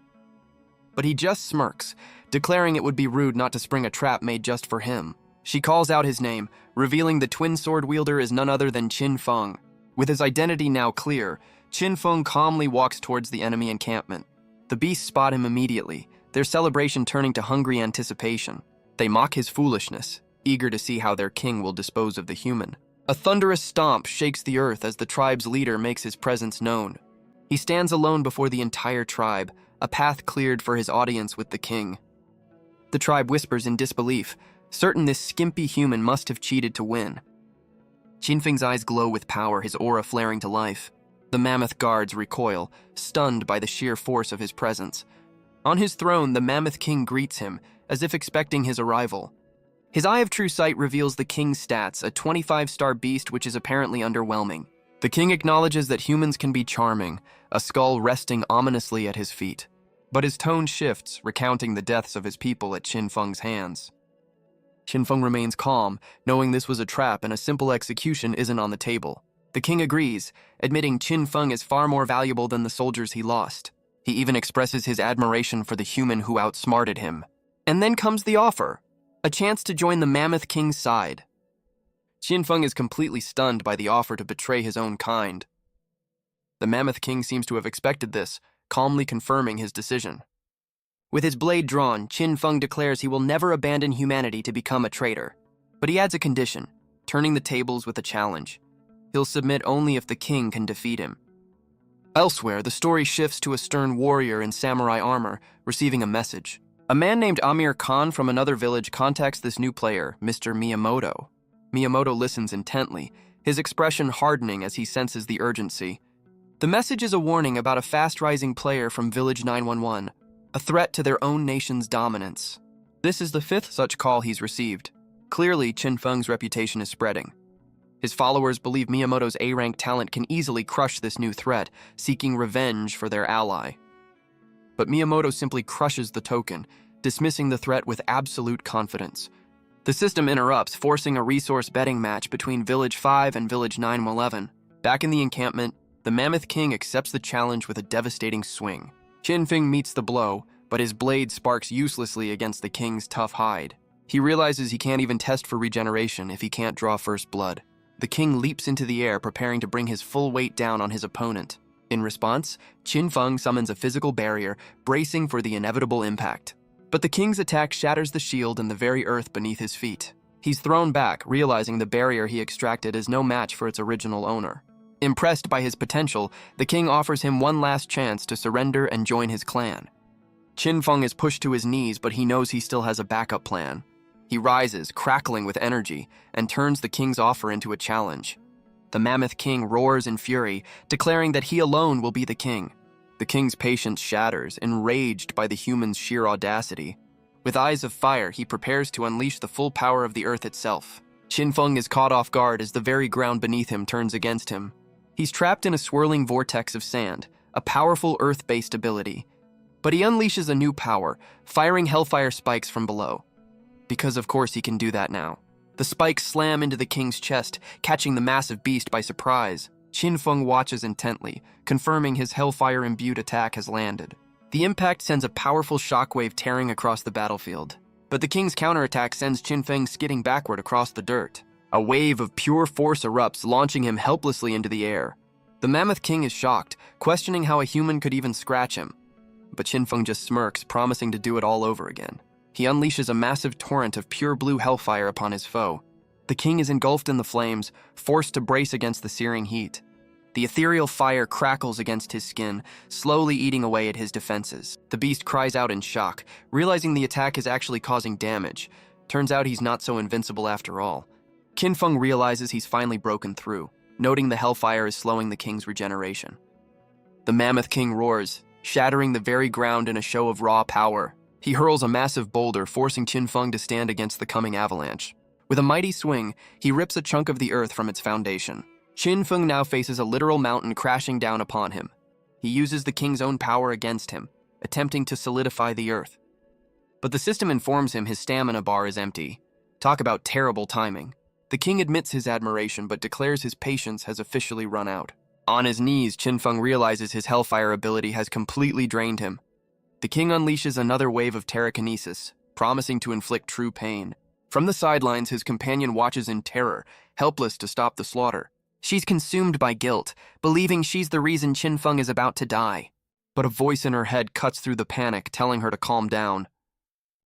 But he just smirks, declaring it would be rude not to spring a trap made just for him. She calls out his name, revealing the twin sword wielder is none other than Qin Feng. With his identity now clear, Qin Feng calmly walks towards the enemy encampment. The beasts spot him immediately, their celebration turning to hungry anticipation. They mock his foolishness, eager to see how their king will dispose of the human. A thunderous stomp shakes the earth as the tribe's leader makes his presence known. He stands alone before the entire tribe, a path cleared for his audience with the king. The tribe whispers in disbelief, certain this skimpy human must have cheated to win. Qin Feng's eyes glow with power, his aura flaring to life. The mammoth guards recoil, stunned by the sheer force of his presence. On his throne, the mammoth king greets him, as if expecting his arrival. His Eye of True Sight reveals the king's stats, a 25-star beast which is apparently underwhelming. The king acknowledges that humans can be charming, a skull resting ominously at his feet. But his tone shifts, recounting the deaths of his people at Qin Feng's hands. Qin Feng remains calm, knowing this was a trap and a simple execution isn't on the table. The king agrees, admitting Qin Feng is far more valuable than the soldiers he lost. He even expresses his admiration for the human who outsmarted him. And then comes the offer, a chance to join the Mammoth King's side. Qin Feng is completely stunned by the offer to betray his own kind. The Mammoth King seems to have expected this, calmly confirming his decision. With his blade drawn, Qin Feng declares he will never abandon humanity to become a traitor. But he adds a condition, turning the tables with a challenge. He'll submit only if the king can defeat him. Elsewhere, the story shifts to a stern warrior in samurai armor, receiving a message. A man named Amir Khan from another village contacts this new player, Mr. Miyamoto. Miyamoto listens intently, his expression hardening as he senses the urgency. The message is a warning about a fast-rising player from Village 911, a threat to their own nation's dominance. This is the 5th such call he's received. Clearly, Qin Feng's reputation is spreading. His followers believe Miyamoto's A-rank talent can easily crush this new threat, seeking revenge for their ally. But Miyamoto simply crushes the token, dismissing the threat with absolute confidence. The system interrupts, forcing a resource betting match between Village 5 and Village 911. Back in the encampment, the Mammoth King accepts the challenge with a devastating swing. Qin Feng meets the blow, but his blade sparks uselessly against the king's tough hide. He realizes he can't even test for regeneration if he can't draw first blood. The king leaps into the air, preparing to bring his full weight down on his opponent. In response, Qin Feng summons a physical barrier, bracing for the inevitable impact. But the king's attack shatters the shield and the very earth beneath his feet. He's thrown back, realizing the barrier he extracted is no match for its original owner. Impressed by his potential, the king offers him one last chance to surrender and join his clan. Qin Feng is pushed to his knees, but he knows he still has a backup plan. He rises, crackling with energy, and turns the king's offer into a challenge. The Mammoth King roars in fury, declaring that he alone will be the king. The king's patience shatters, enraged by the human's sheer audacity. With eyes of fire, he prepares to unleash the full power of the earth itself. Qin Feng is caught off guard as the very ground beneath him turns against him. He's trapped in a swirling vortex of sand, a powerful earth-based ability. But he unleashes a new power, firing hellfire spikes from below. Because of course he can do that now. The spikes slam into the king's chest, catching the massive beast by surprise. Qin Feng watches intently, confirming his hellfire-imbued attack has landed. The impact sends a powerful shockwave tearing across the battlefield. But the king's counterattack sends Qin Feng skidding backward across the dirt. A wave of pure force erupts, launching him helplessly into the air. The Mammoth King is shocked, questioning how a human could even scratch him. But Qin Feng just smirks, promising to do it all over again. He unleashes a massive torrent of pure blue hellfire upon his foe. The king is engulfed in the flames, forced to brace against the searing heat. The ethereal fire crackles against his skin, slowly eating away at his defenses. The beast cries out in shock, realizing the attack is actually causing damage. Turns out he's not so invincible after all. Qin Feng realizes he's finally broken through, noting the hellfire is slowing the king's regeneration. The Mammoth King roars, shattering the very ground in a show of raw power. He hurls a massive boulder, forcing Qin Feng to stand against the coming avalanche. With a mighty swing, he rips a chunk of the earth from its foundation. Qin Feng now faces a literal mountain crashing down upon him. He uses the king's own power against him, attempting to solidify the earth. But the system informs him his stamina bar is empty. Talk about terrible timing. The king admits his admiration, but declares his patience has officially run out. On his knees, Qin Feng realizes his hellfire ability has completely drained him. The king unleashes another wave of telekinesis, promising to inflict true pain. From the sidelines, his companion watches in terror, helpless to stop the slaughter. She's consumed by guilt, believing she's the reason Qin Feng is about to die. But a voice in her head cuts through the panic, telling her to calm down.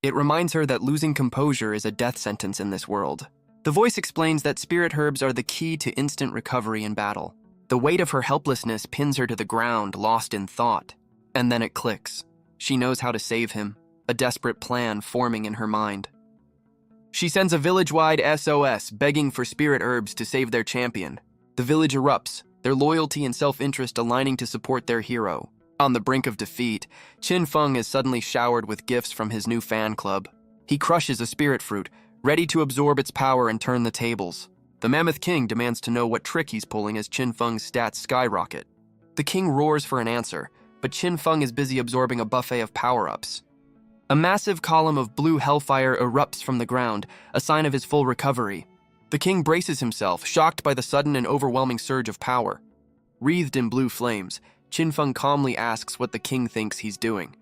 It reminds her that losing composure is a death sentence in this world. The voice explains that spirit herbs are the key to instant recovery in battle. The weight of her helplessness pins her to the ground, lost in thought. And then it clicks. She knows how to save him, a desperate plan forming in her mind. She sends a village-wide SOS, begging for spirit herbs to save their champion. The village erupts, their loyalty and self-interest aligning to support their hero. On the brink of defeat, Qin Feng is suddenly showered with gifts from his new fan club. He crushes a spirit fruit, ready to absorb its power and turn the tables. The Mammoth King demands to know what trick he's pulling as Qin Feng's stats skyrocket. The king roars for an answer, but Qin Feng is busy absorbing a buffet of power-ups. A massive column of blue hellfire erupts from the ground, a sign of his full recovery. The king braces himself, shocked by the sudden and overwhelming surge of power. Wreathed in blue flames, Qin Feng calmly asks what the king thinks he's doing.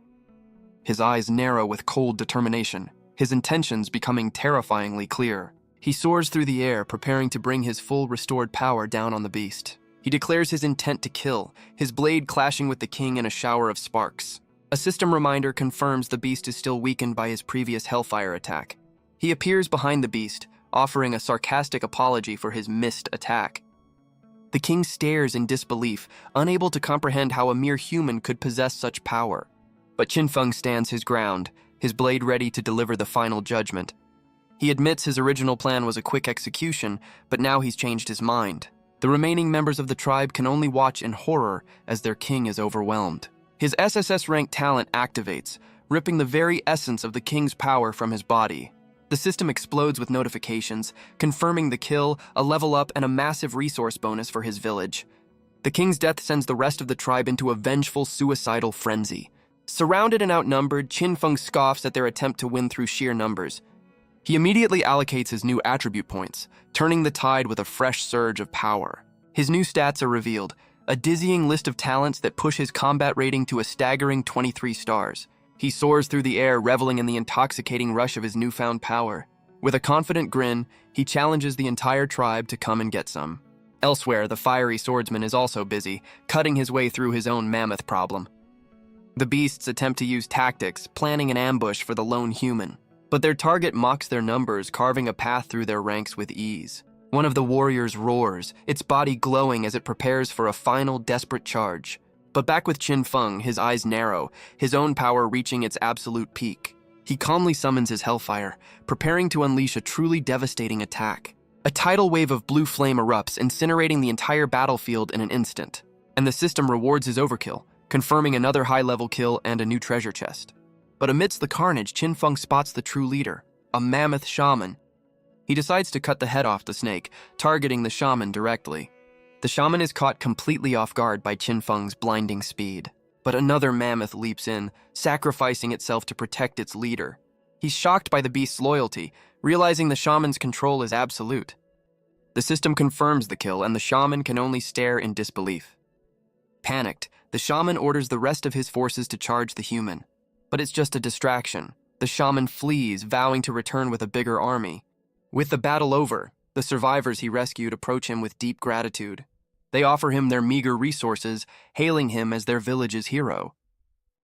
His eyes narrow with cold determination, his intentions becoming terrifyingly clear. He soars through the air, preparing to bring his full restored power down on the beast. He declares his intent to kill, his blade clashing with the king in a shower of sparks. A system reminder confirms the beast is still weakened by his previous hellfire attack. He appears behind the beast, offering a sarcastic apology for his missed attack. The king stares in disbelief, unable to comprehend how a mere human could possess such power. But Qin Feng stands his ground, his blade ready to deliver the final judgment. He admits his original plan was a quick execution, but now he's changed his mind. The remaining members of the tribe can only watch in horror as their king is overwhelmed. His SSS-ranked talent activates, ripping the very essence of the king's power from his body. The system explodes with notifications, confirming the kill, a level up, and a massive resource bonus for his village. The king's death sends the rest of the tribe into a vengeful, suicidal frenzy. Surrounded and outnumbered, Qin Feng scoffs at their attempt to win through sheer numbers. He immediately allocates his new attribute points, turning the tide with a fresh surge of power. His new stats are revealed, a dizzying list of talents that push his combat rating to a staggering 23 stars. He soars through the air, reveling in the intoxicating rush of his newfound power. With a confident grin, he challenges the entire tribe to come and get some. Elsewhere, the fiery swordsman is also busy, cutting his way through his own mammoth problem. The beasts attempt to use tactics, planning an ambush for the lone human. But their target mocks their numbers, carving a path through their ranks with ease. One of the warriors roars, its body glowing as it prepares for a final, desperate charge. But back with Qin Feng, his eyes narrow, his own power reaching its absolute peak. He calmly summons his hellfire, preparing to unleash a truly devastating attack. A tidal wave of blue flame erupts, incinerating the entire battlefield in an instant. And the system rewards his overkill, confirming another high-level kill and a new treasure chest. But amidst the carnage, Qin Feng spots the true leader, a mammoth shaman. He decides to cut the head off the snake, targeting the shaman directly. The shaman is caught completely off guard by Qin Feng's blinding speed. But another mammoth leaps in, sacrificing itself to protect its leader. He's shocked by the beast's loyalty, realizing the shaman's control is absolute. The system confirms the kill, and the shaman can only stare in disbelief. Panicked, the shaman orders the rest of his forces to charge the human. But it's just a distraction. The shaman flees, vowing to return with a bigger army. With the battle over, the survivors he rescued approach him with deep gratitude. They offer him their meager resources, hailing him as their village's hero.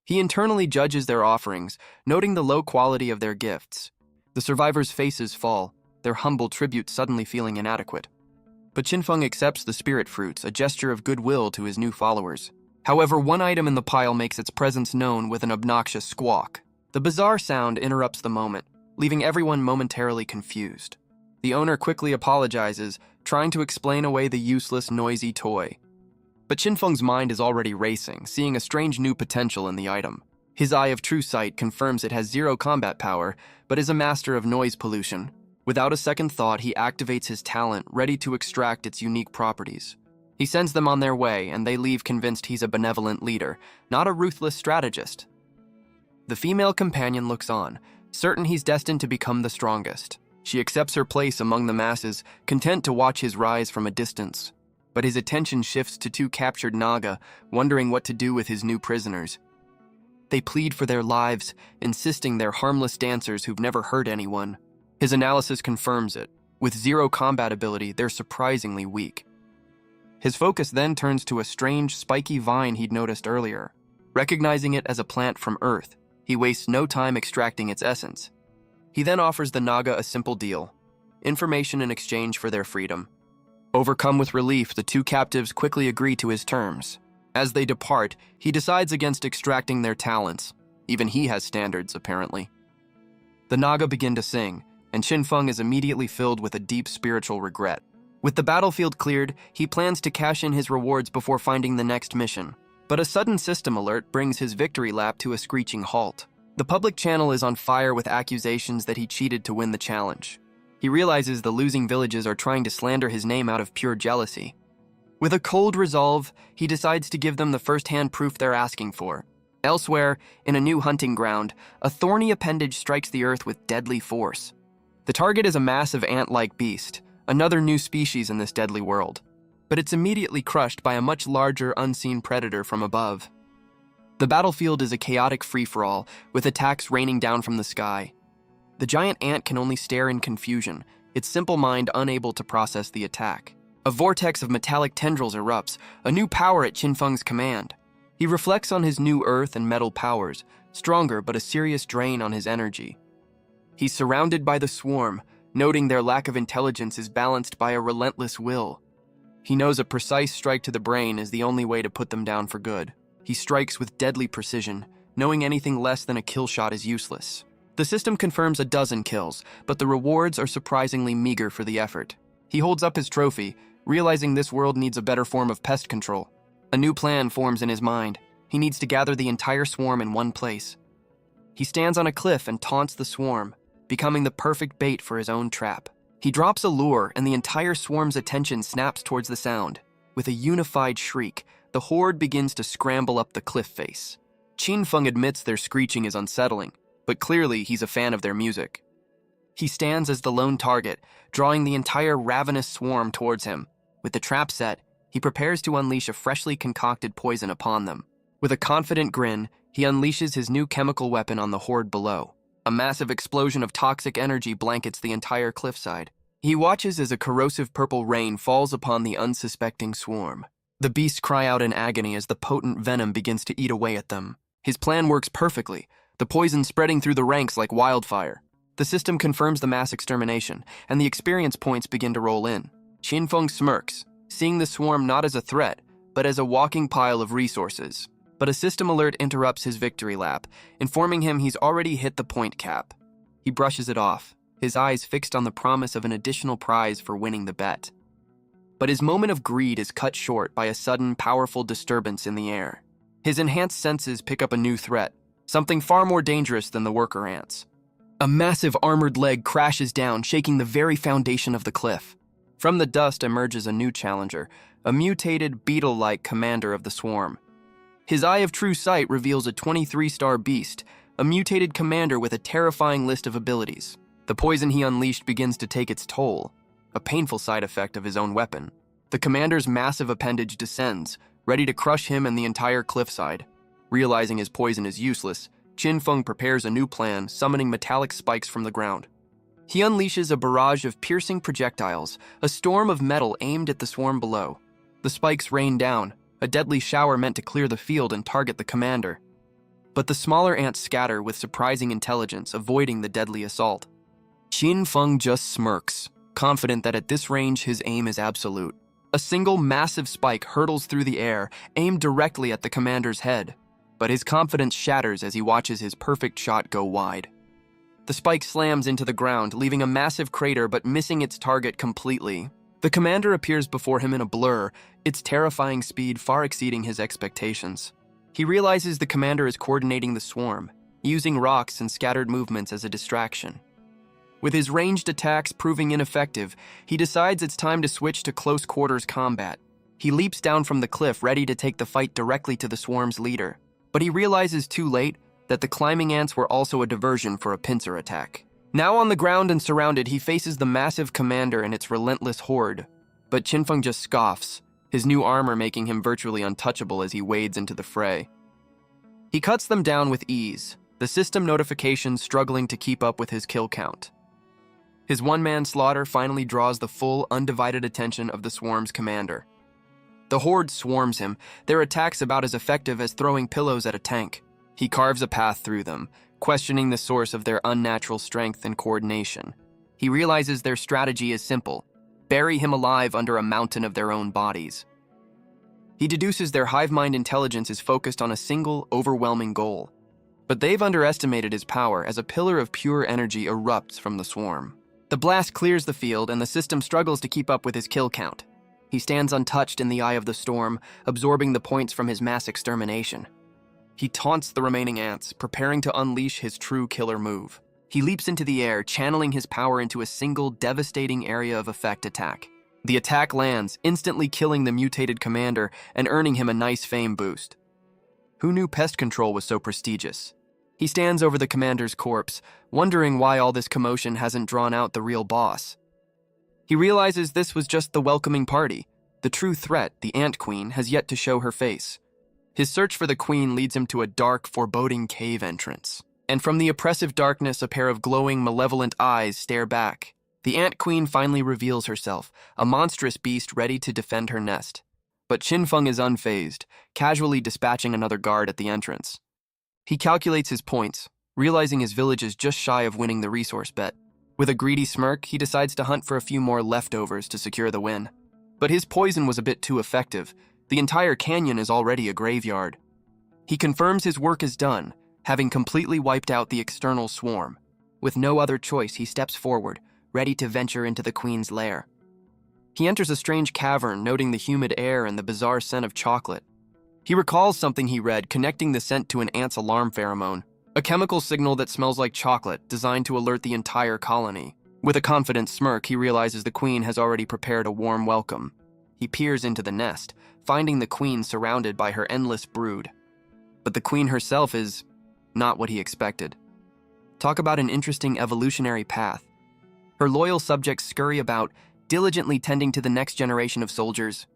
He internally judges their offerings, noting the low quality of their gifts. The survivors' faces fall, their humble tribute suddenly feeling inadequate. But Qin Feng accepts the spirit fruits, a gesture of goodwill to his new followers. However, one item in the pile makes its presence known with an obnoxious squawk. The bizarre sound interrupts the moment, leaving everyone momentarily confused. The owner quickly apologizes, trying to explain away the useless, noisy toy. But Qin Feng's mind is already racing, seeing a strange new potential in the item. His eye of true sight confirms it has zero combat power, but is a master of noise pollution. Without a second thought, he activates his talent, ready to extract its unique properties. He sends them on their way, and they leave convinced he's a benevolent leader, not a ruthless strategist. The female companion looks on, certain he's destined to become the strongest. She accepts her place among the masses, content to watch his rise from a distance. But his attention shifts to two captured Naga, wondering what to do with his new prisoners. They plead for their lives, insisting they're harmless dancers who've never hurt anyone. His analysis confirms it. With zero combat ability, they're surprisingly weak. His focus then turns to a strange, spiky vine he'd noticed earlier. Recognizing it as a plant from Earth, he wastes no time extracting its essence. He then offers the Naga a simple deal: information in exchange for their freedom. Overcome with relief, the two captives quickly agree to his terms. As they depart, he decides against extracting their talents. Even he has standards, apparently. The Naga begin to sing, and Qinfeng is immediately filled with a deep spiritual regret. With the battlefield cleared, he plans to cash in his rewards before finding the next mission. But a sudden system alert brings his victory lap to a screeching halt. The public channel is on fire with accusations that he cheated to win the challenge. He realizes the losing villages are trying to slander his name out of pure jealousy. With a cold resolve, he decides to give them the first-hand proof they're asking for. Elsewhere, in a new hunting ground, a thorny appendage strikes the earth with deadly force. The target is a massive ant-like beast, another new species in this deadly world. But it's immediately crushed by a much larger, unseen predator from above. The battlefield is a chaotic free-for-all, with attacks raining down from the sky. The giant ant can only stare in confusion, its simple mind unable to process the attack. A vortex of metallic tendrils erupts, a new power at Qinfeng's command. He reflects on his new earth and metal powers, stronger but a serious drain on his energy. He's surrounded by the swarm, noting their lack of intelligence is balanced by a relentless will. He knows a precise strike to the brain is the only way to put them down for good. He strikes with deadly precision, knowing anything less than a kill shot is useless. The system confirms a dozen kills, but the rewards are surprisingly meager for the effort. He holds up his trophy, realizing this world needs a better form of pest control. A new plan forms in his mind. He needs to gather the entire swarm in one place. He stands on a cliff and taunts the swarm, becoming the perfect bait for his own trap. He drops a lure, and the entire swarm's attention snaps towards the sound. With a unified shriek, the horde begins to scramble up the cliff face. Qinfeng admits their screeching is unsettling, but clearly he's a fan of their music. He stands as the lone target, drawing the entire ravenous swarm towards him. With the trap set, he prepares to unleash a freshly concocted poison upon them. With a confident grin, he unleashes his new chemical weapon on the horde below. A massive explosion of toxic energy blankets the entire cliffside. He watches as a corrosive purple rain falls upon the unsuspecting swarm. The beasts cry out in agony as the potent venom begins to eat away at them. His plan works perfectly, the poison spreading through the ranks like wildfire. The system confirms the mass extermination, and the experience points begin to roll in. Qinfeng smirks, seeing the swarm not as a threat, but as a walking pile of resources. But a system alert interrupts his victory lap, informing him he's already hit the point cap. He brushes it off, his eyes fixed on the promise of an additional prize for winning the bet. But his moment of greed is cut short by a sudden, powerful disturbance in the air. His enhanced senses pick up a new threat, something far more dangerous than the worker ants. A massive armored leg crashes down, shaking the very foundation of the cliff. From the dust emerges a new challenger, a mutated, beetle-like commander of the swarm. His eye of true sight reveals a 23-star beast, a mutated commander with a terrifying list of abilities. The poison he unleashed begins to take its toll, a painful side effect of his own weapon. The commander's massive appendage descends, ready to crush him and the entire cliffside. Realizing his poison is useless, Qinfeng prepares a new plan, summoning metallic spikes from the ground. He unleashes a barrage of piercing projectiles, a storm of metal aimed at the swarm below. The spikes rain down, a deadly shower meant to clear the field and target the commander. But the smaller ants scatter with surprising intelligence, avoiding the deadly assault. Qinfeng just smirks, confident that at this range his aim is absolute. A single massive spike hurtles through the air, aimed directly at the commander's head. But his confidence shatters as he watches his perfect shot go wide. The spike slams into the ground, leaving a massive crater but missing its target completely. The commander appears before him in a blur, its terrifying speed far exceeding his expectations. He realizes the commander is coordinating the swarm, using rocks and scattered movements as a distraction. With his ranged attacks proving ineffective, he decides it's time to switch to close-quarters combat. He leaps down from the cliff, ready to take the fight directly to the swarm's leader. But he realizes too late that the climbing ants were also a diversion for a pincer attack. Now on the ground and surrounded, he faces the massive commander and its relentless horde. But Qinfeng just scoffs, his new armor making him virtually untouchable as he wades into the fray. He cuts them down with ease, the system notifications struggling to keep up with his kill count. His one-man slaughter finally draws the full, undivided attention of the swarm's commander. The horde swarms him, their attacks about as effective as throwing pillows at a tank. He carves a path through them, questioning the source of their unnatural strength and coordination. He realizes their strategy is simple: bury him alive under a mountain of their own bodies. He deduces their hive mind intelligence is focused on a single, overwhelming goal. But they've underestimated his power as a pillar of pure energy erupts from the swarm. The blast clears the field, and the system struggles to keep up with his kill count. He stands untouched in the eye of the storm, absorbing the points from his mass extermination. He taunts the remaining ants, preparing to unleash his true killer move. He leaps into the air, channeling his power into a single, devastating area of effect attack. The attack lands, instantly killing the mutated commander and earning him a nice fame boost. Who knew pest control was so prestigious? He stands over the commander's corpse, wondering why all this commotion hasn't drawn out the real boss. He realizes this was just the welcoming party. The true threat, the Ant Queen, has yet to show her face. His search for the queen leads him to a dark, foreboding cave entrance. And from the oppressive darkness, a pair of glowing, malevolent eyes stare back. The Ant Queen finally reveals herself, a monstrous beast ready to defend her nest. But Qinfeng is unfazed, casually dispatching another guard at the entrance. He calculates his points, realizing his village is just shy of winning the resource bet. With a greedy smirk, he decides to hunt for a few more leftovers to secure the win. But his poison was a bit too effective. The entire canyon is already a graveyard. He confirms his work is done, having completely wiped out the external swarm. With no other choice, he steps forward, ready to venture into the queen's lair. He enters a strange cavern, noting the humid air and the bizarre scent of chocolate. He recalls something he read, connecting the scent to an ant's alarm pheromone, a chemical signal that smells like chocolate, designed to alert the entire colony. With a confident smirk, he realizes the queen has already prepared a warm welcome. He peers into the nest, finding the queen surrounded by her endless brood. But the queen herself is not what he expected. Talk about an interesting evolutionary path. Her loyal subjects scurry about, diligently tending to the next generation of soldiers.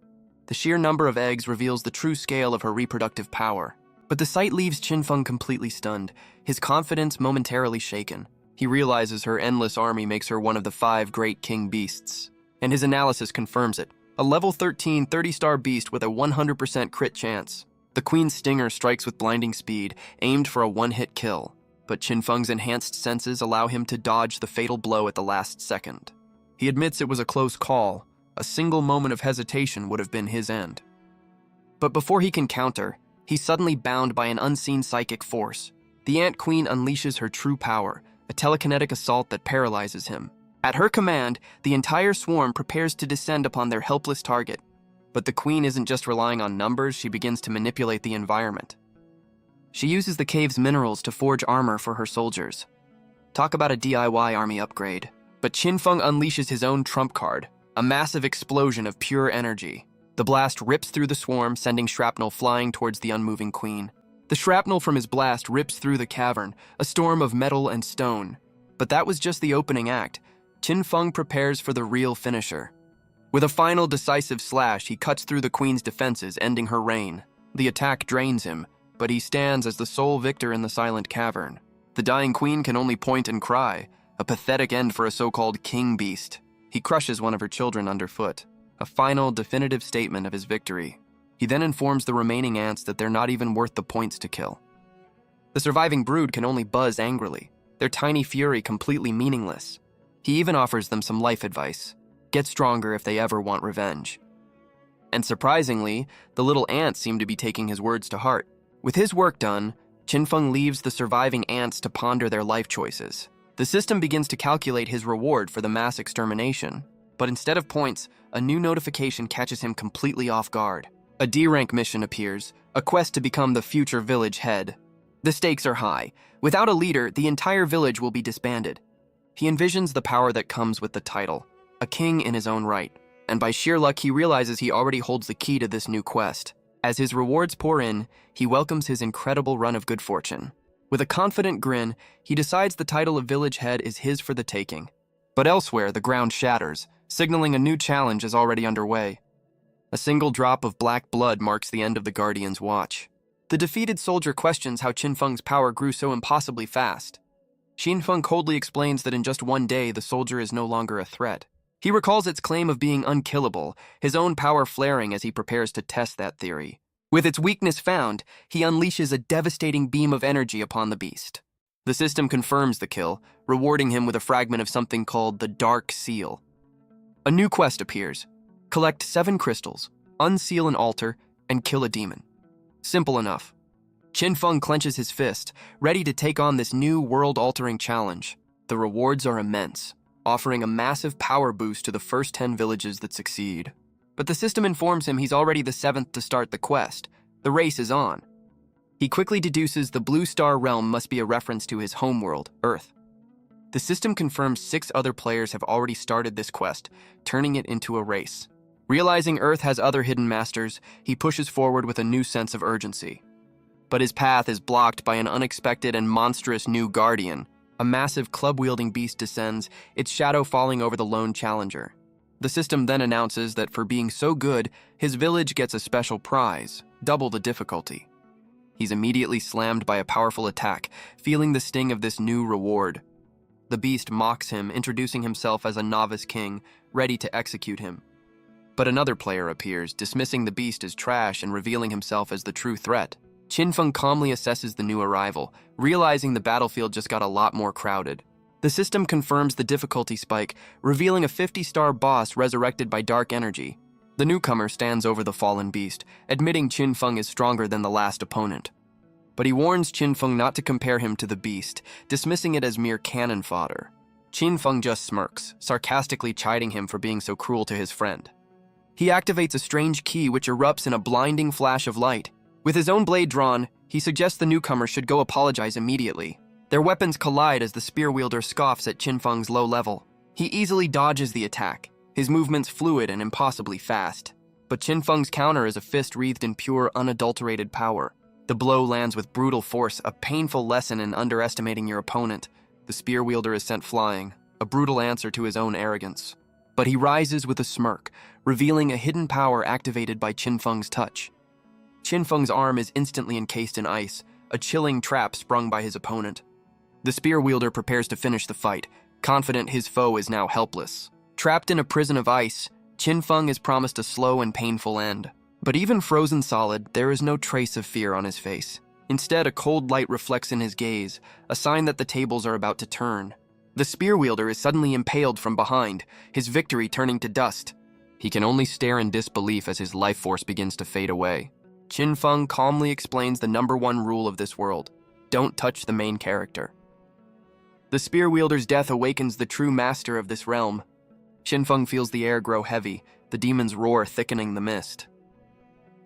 The sheer number of eggs reveals the true scale of her reproductive power. But the sight leaves Qinfeng completely stunned, his confidence momentarily shaken. He realizes her endless army makes her one of the 5 great king beasts. And his analysis confirms it. A level 13 30-star beast with a 100% crit chance. The queen's stinger strikes with blinding speed, aimed for a one-hit kill. But Qinfeng's enhanced senses allow him to dodge the fatal blow at the last second. He admits it was a close call. A single moment of hesitation would have been his end. But before he can counter, he's suddenly bound by an unseen psychic force. The Ant Queen unleashes her true power, a telekinetic assault that paralyzes him. At her command, the entire swarm prepares to descend upon their helpless target. But the queen isn't just relying on numbers, she begins to manipulate the environment. She uses the cave's minerals to forge armor for her soldiers. Talk about a DIY army upgrade. But Qinfeng unleashes his own trump card, a massive explosion of pure energy. The blast rips through the swarm, sending shrapnel flying towards the unmoving queen. The shrapnel from his blast rips through the cavern, a storm of metal and stone. But that was just the opening act. Qinfeng prepares for the real finisher. With a final decisive slash, he cuts through the queen's defenses, ending her reign. The attack drains him, but he stands as the sole victor in the silent cavern. The dying queen can only point and cry, a pathetic end for a so-called king beast. He crushes one of her children underfoot, a final, definitive statement of his victory. He then informs the remaining ants that they're not even worth the points to kill. The surviving brood can only buzz angrily, their tiny fury completely meaningless. He even offers them some life advice. Get stronger if they ever want revenge. And surprisingly, the little ants seem to be taking his words to heart. With his work done, Qinfeng leaves the surviving ants to ponder their life choices. The system begins to calculate his reward for the mass extermination. But instead of points, a new notification catches him completely off guard. A D-rank mission appears, a quest to become the future village head. The stakes are high. Without a leader, the entire village will be disbanded. He envisions the power that comes with the title, a king in his own right. And by sheer luck, he realizes he already holds the key to this new quest. As his rewards pour in, he welcomes his incredible run of good fortune. With a confident grin, he decides the title of village head is his for the taking. But elsewhere, the ground shatters, signaling a new challenge is already underway. A single drop of black blood marks the end of the Guardian's watch. The defeated soldier questions how Qinfeng's power grew so impossibly fast. Qinfeng coldly explains that in just one day, the soldier is no longer a threat. He recalls its claim of being unkillable, his own power flaring as he prepares to test that theory. With its weakness found, he unleashes a devastating beam of energy upon the beast. The system confirms the kill, rewarding him with a fragment of something called the Dark Seal. A new quest appears. Collect 7 crystals, unseal an altar, and kill a demon. Simple enough. Qin Feng clenches his fist, ready to take on this new world-altering challenge. The rewards are immense, offering a massive power boost to the first 10 villages that succeed. But the system informs him he's already the 7th to start the quest. The race is on. He quickly deduces the Blue Star realm must be a reference to his homeworld, Earth. The system confirms 6 other players have already started this quest, turning it into a race. Realizing Earth has other hidden masters, he pushes forward with a new sense of urgency. But his path is blocked by an unexpected and monstrous new guardian. A massive club-wielding beast descends, its shadow falling over the lone challenger. The system then announces that for being so good, his village gets a special prize, double the difficulty. He's immediately slammed by a powerful attack, feeling the sting of this new reward. The beast mocks him, introducing himself as a novice king, ready to execute him. But another player appears, dismissing the beast as trash and revealing himself as the true threat. Qin Feng calmly assesses the new arrival, realizing the battlefield just got a lot more crowded. The system confirms the difficulty spike, revealing a 50-star boss resurrected by dark energy. The newcomer stands over the fallen beast, admitting Qin Feng is stronger than the last opponent. But he warns Qin Feng not to compare him to the beast, dismissing it as mere cannon fodder. Qin Feng just smirks, sarcastically chiding him for being so cruel to his friend. He activates a strange key which erupts in a blinding flash of light. With his own blade drawn, he suggests the newcomer should go apologize immediately. Their weapons collide as the spear wielder scoffs at Qin Feng's low level. He easily dodges the attack, his movements fluid and impossibly fast. But Qin Feng's counter is a fist wreathed in pure, unadulterated power. The blow lands with brutal force, a painful lesson in underestimating your opponent. The spear wielder is sent flying, a brutal answer to his own arrogance. But he rises with a smirk, revealing a hidden power activated by Qin Feng's touch. Qin Feng's arm is instantly encased in ice, a chilling trap sprung by his opponent. The spear wielder prepares to finish the fight, confident his foe is now helpless. Trapped in a prison of ice, Qin Feng is promised a slow and painful end. But even frozen solid, there is no trace of fear on his face. Instead, a cold light reflects in his gaze, a sign that the tables are about to turn. The spear wielder is suddenly impaled from behind, his victory turning to dust. He can only stare in disbelief as his life force begins to fade away. Qin Feng calmly explains the #1 rule of this world: don't touch the main character. The spear wielder's death awakens the true master of this realm. Qin Feng feels the air grow heavy, the demon's roar thickening the mist.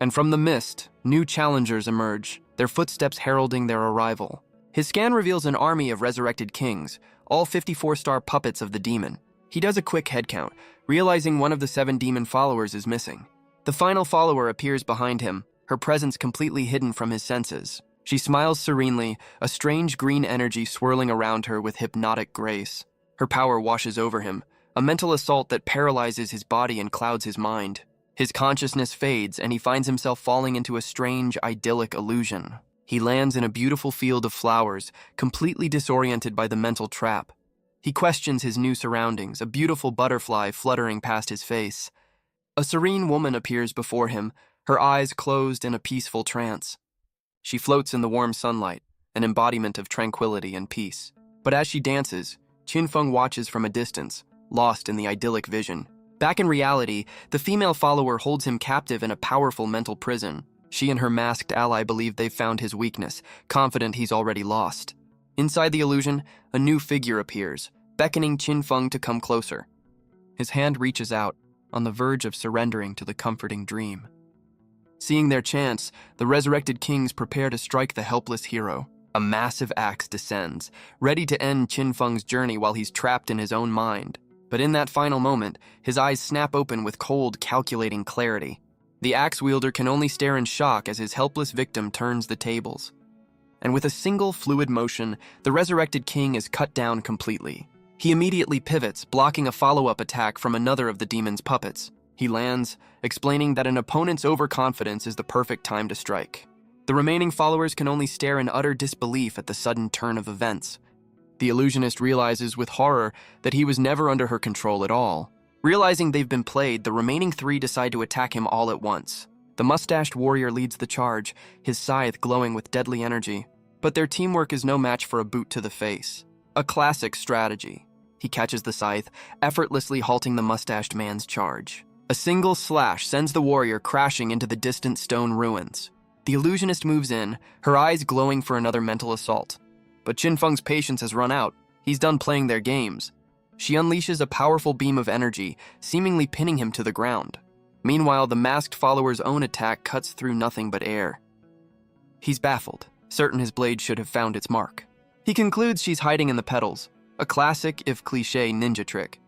And from the mist, new challengers emerge, their footsteps heralding their arrival. His scan reveals an army of resurrected kings, all 54-star puppets of the demon. He does a quick head count, realizing one of the 7 demon followers is missing. The final follower appears behind him, her presence completely hidden from his senses. She smiles serenely, a strange green energy swirling around her with hypnotic grace. Her power washes over him, a mental assault that paralyzes his body and clouds his mind. His consciousness fades, and he finds himself falling into a strange, idyllic illusion. He lands in a beautiful field of flowers, completely disoriented by the mental trap. He questions his new surroundings, a beautiful butterfly fluttering past his face. A serene woman appears before him, her eyes closed in a peaceful trance. She floats in the warm sunlight, an embodiment of tranquility and peace. But as she dances, Qin Feng watches from a distance, lost in the idyllic vision. Back in reality, the female follower holds him captive in a powerful mental prison. She and her masked ally believe they've found his weakness, confident he's already lost. Inside the illusion, a new figure appears, beckoning Qin Feng to come closer. His hand reaches out, on the verge of surrendering to the comforting dream. Seeing their chance, the resurrected kings prepare to strike the helpless hero. A massive axe descends, ready to end Qin Feng's journey while he's trapped in his own mind. But in that final moment, his eyes snap open with cold, calculating clarity. The axe wielder can only stare in shock as his helpless victim turns the tables. And with a single fluid motion, the resurrected king is cut down completely. He immediately pivots, blocking a follow-up attack from another of the demon's puppets. He lands, explaining that an opponent's overconfidence is the perfect time to strike. The remaining followers can only stare in utter disbelief at the sudden turn of events. The illusionist realizes with horror that he was never under her control at all. Realizing they've been played, the remaining three decide to attack him all at once. The mustached warrior leads the charge, his scythe glowing with deadly energy. But their teamwork is no match for a boot to the face. A classic strategy. He catches the scythe, effortlessly halting the mustached man's charge. A single slash sends the warrior crashing into the distant stone ruins. The illusionist moves in, her eyes glowing for another mental assault. But Qinfeng's patience has run out. He's done playing their games. She unleashes a powerful beam of energy, seemingly pinning him to the ground. Meanwhile, the masked follower's own attack cuts through nothing but air. He's baffled, certain his blade should have found its mark. He concludes she's hiding in the petals, a classic, if cliché, ninja trick.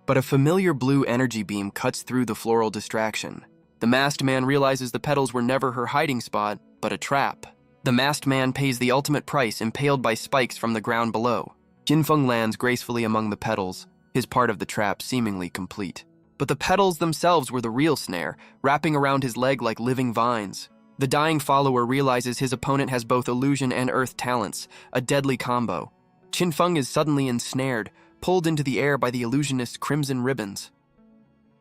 But a familiar blue energy beam cuts through the floral distraction. The masked man realizes the petals were never her hiding spot, but a trap. The masked man pays the ultimate price, impaled by spikes from the ground below. Qinfeng lands gracefully among the petals, his part of the trap seemingly complete. But the petals themselves were the real snare, wrapping around his leg like living vines. The dying follower realizes his opponent has both illusion and earth talents, a deadly combo. Qinfeng is suddenly ensnared, pulled into the air by the illusionist's crimson ribbons.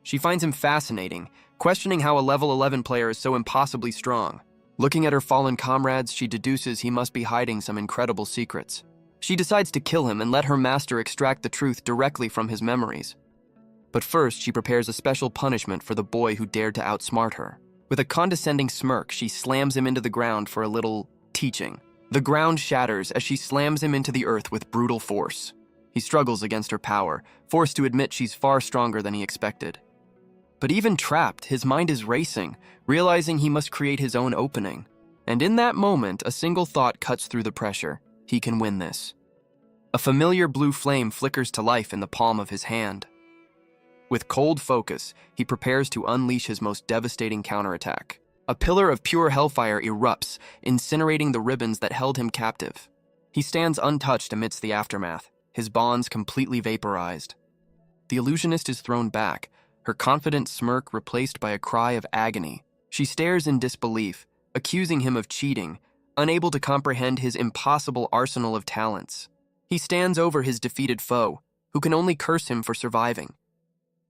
She finds him fascinating, questioning how a level 11 player is so impossibly strong. Looking at her fallen comrades, she deduces he must be hiding some incredible secrets. She decides to kill him and let her master extract the truth directly from his memories. But first, she prepares a special punishment for the boy who dared to outsmart her. With a condescending smirk, she slams him into the ground for a little teaching. The ground shatters as she slams him into the earth with brutal force. He struggles against her power, forced to admit she's far stronger than he expected. But even trapped, his mind is racing, realizing he must create his own opening. And in that moment, a single thought cuts through the pressure. He can win this. A familiar blue flame flickers to life in the palm of his hand. With cold focus, he prepares to unleash his most devastating counterattack. A pillar of pure hellfire erupts, incinerating the ribbons that held him captive. He stands untouched amidst the aftermath, his bonds completely vaporized. The illusionist is thrown back, her confident smirk replaced by a cry of agony. She stares in disbelief, accusing him of cheating, unable to comprehend his impossible arsenal of talents. He stands over his defeated foe, who can only curse him for surviving.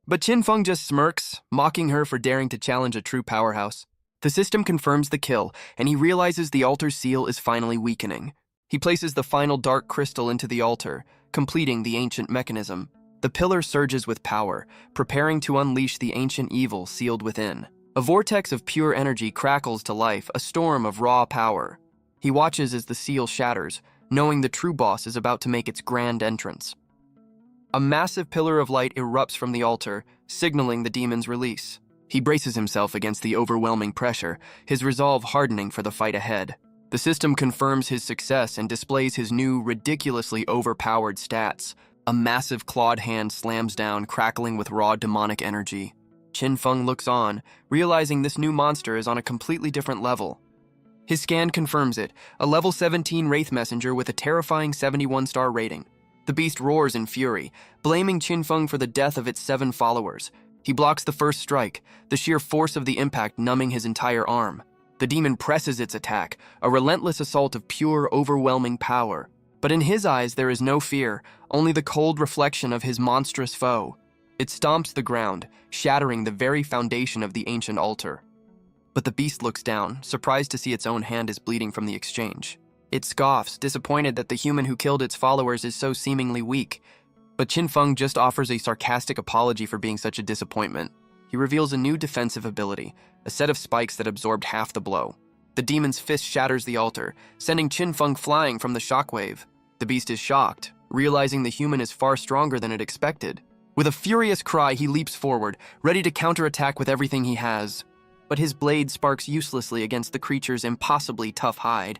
But Qinfeng just smirks, mocking her for daring to challenge a true powerhouse. The system confirms the kill, and he realizes the altar's seal is finally weakening. He places the final dark crystal into the altar, completing the ancient mechanism. The pillar surges with power, preparing to unleash the ancient evil sealed within. A vortex of pure energy crackles to life, a storm of raw power. He watches as the seal shatters, knowing the true boss is about to make its grand entrance. A massive pillar of light erupts from the altar, signaling the demon's release. He braces himself against the overwhelming pressure, his resolve hardening for the fight ahead. The system confirms his success and displays his new, ridiculously overpowered stats. A massive clawed hand slams down, crackling with raw demonic energy. Qinfeng looks on, realizing this new monster is on a completely different level. His scan confirms it, a level 17 Wraith Messenger with a terrifying 71-star rating. The beast roars in fury, blaming Qinfeng for the death of its 7 followers. He blocks the first strike, the sheer force of the impact numbing his entire arm. The demon presses its attack, a relentless assault of pure, overwhelming power. But in his eyes there is no fear, only the cold reflection of his monstrous foe. It stomps the ground, shattering the very foundation of the ancient altar. But the beast looks down, surprised to see its own hand is bleeding from the exchange. It scoffs, disappointed that the human who killed its followers is so seemingly weak. But Qinfeng just offers a sarcastic apology for being such a disappointment. He reveals a new defensive ability, a set of spikes that absorbed half the blow. The demon's fist shatters the altar, sending Qinfeng flying from the shockwave. The beast is shocked, realizing the human is far stronger than it expected. With a furious cry, he leaps forward, ready to counterattack with everything he has. But his blade sparks uselessly against the creature's impossibly tough hide.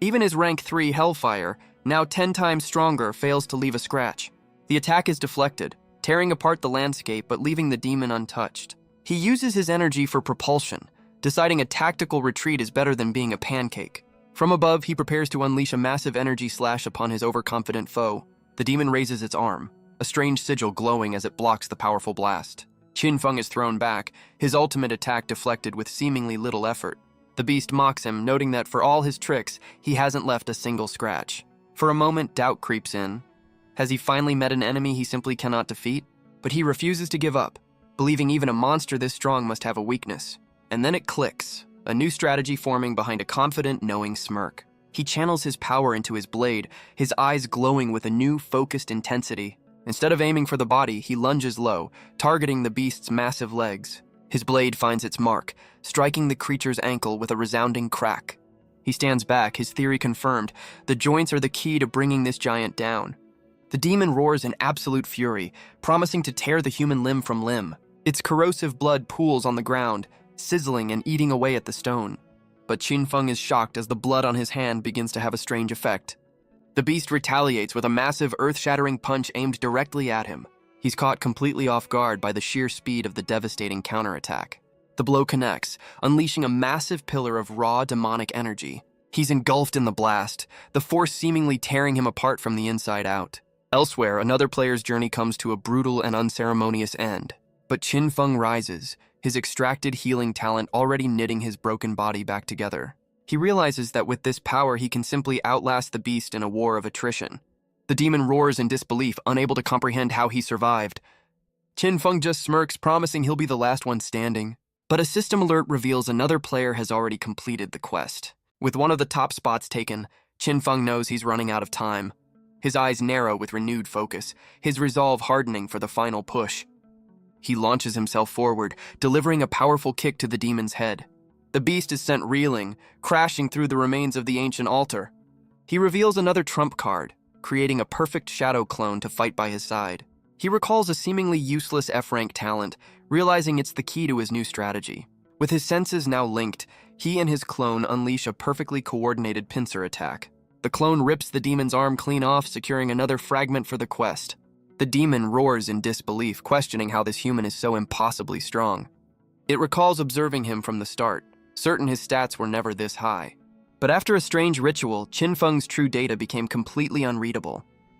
Even his rank 3 Hellfire, now 10 times stronger, fails to leave a scratch. The attack is deflected, tearing apart the landscape but leaving the demon untouched. He uses his energy for propulsion, deciding a tactical retreat is better than being a pancake. From above, he prepares to unleash a massive energy slash upon his overconfident foe. The demon raises its arm, a strange sigil glowing as it blocks the powerful blast. Qinfeng is thrown back, his ultimate attack deflected with seemingly little effort. The beast mocks him, noting that for all his tricks, he hasn't left a single scratch. For a moment, doubt creeps in. Has he finally met an enemy he simply cannot defeat? But he refuses to give up, believing even a monster this strong must have a weakness. And then it clicks, a new strategy forming behind a confident, knowing smirk. He channels his power into his blade, his eyes glowing with a new, focused intensity. Instead of aiming for the body, he lunges low, targeting the beast's massive legs. His blade finds its mark, striking the creature's ankle with a resounding crack. He stands back, his theory confirmed. The joints are the key to bringing this giant down. The demon roars in absolute fury, promising to tear the human limb from limb. Its corrosive blood pools on the ground, sizzling and eating away at the stone. But Qin Feng is shocked as the blood on his hand begins to have a strange effect. The beast retaliates with a massive, earth-shattering punch aimed directly at him. He's caught completely off guard by the sheer speed of the devastating counterattack. The blow connects, unleashing a massive pillar of raw, demonic energy. He's engulfed in the blast, the force seemingly tearing him apart from the inside out. Elsewhere, another player's journey comes to a brutal and unceremonious end. But Qin Feng rises, his extracted healing talent already knitting his broken body back together. He realizes that with this power, he can simply outlast the beast in a war of attrition. The demon roars in disbelief, unable to comprehend how he survived. Qin Feng just smirks, promising he'll be the last one standing. But a system alert reveals another player has already completed the quest. With one of the top spots taken, Qin Feng knows he's running out of time. His eyes narrow with renewed focus, his resolve hardening for the final push. He launches himself forward, delivering a powerful kick to the demon's head. The beast is sent reeling, crashing through the remains of the ancient altar. He reveals another trump card, creating a perfect shadow clone to fight by his side. He recalls a seemingly useless F-rank talent, realizing it's the key to his new strategy. With his senses now linked, he and his clone unleash a perfectly coordinated pincer attack. The clone rips the demon's arm clean off, securing another fragment for the quest. The demon roars in disbelief, questioning how this human is so impossibly strong. It recalls observing him from the start, certain his stats were never this high. But after a strange ritual, Qin Feng's true data became completely unreadable.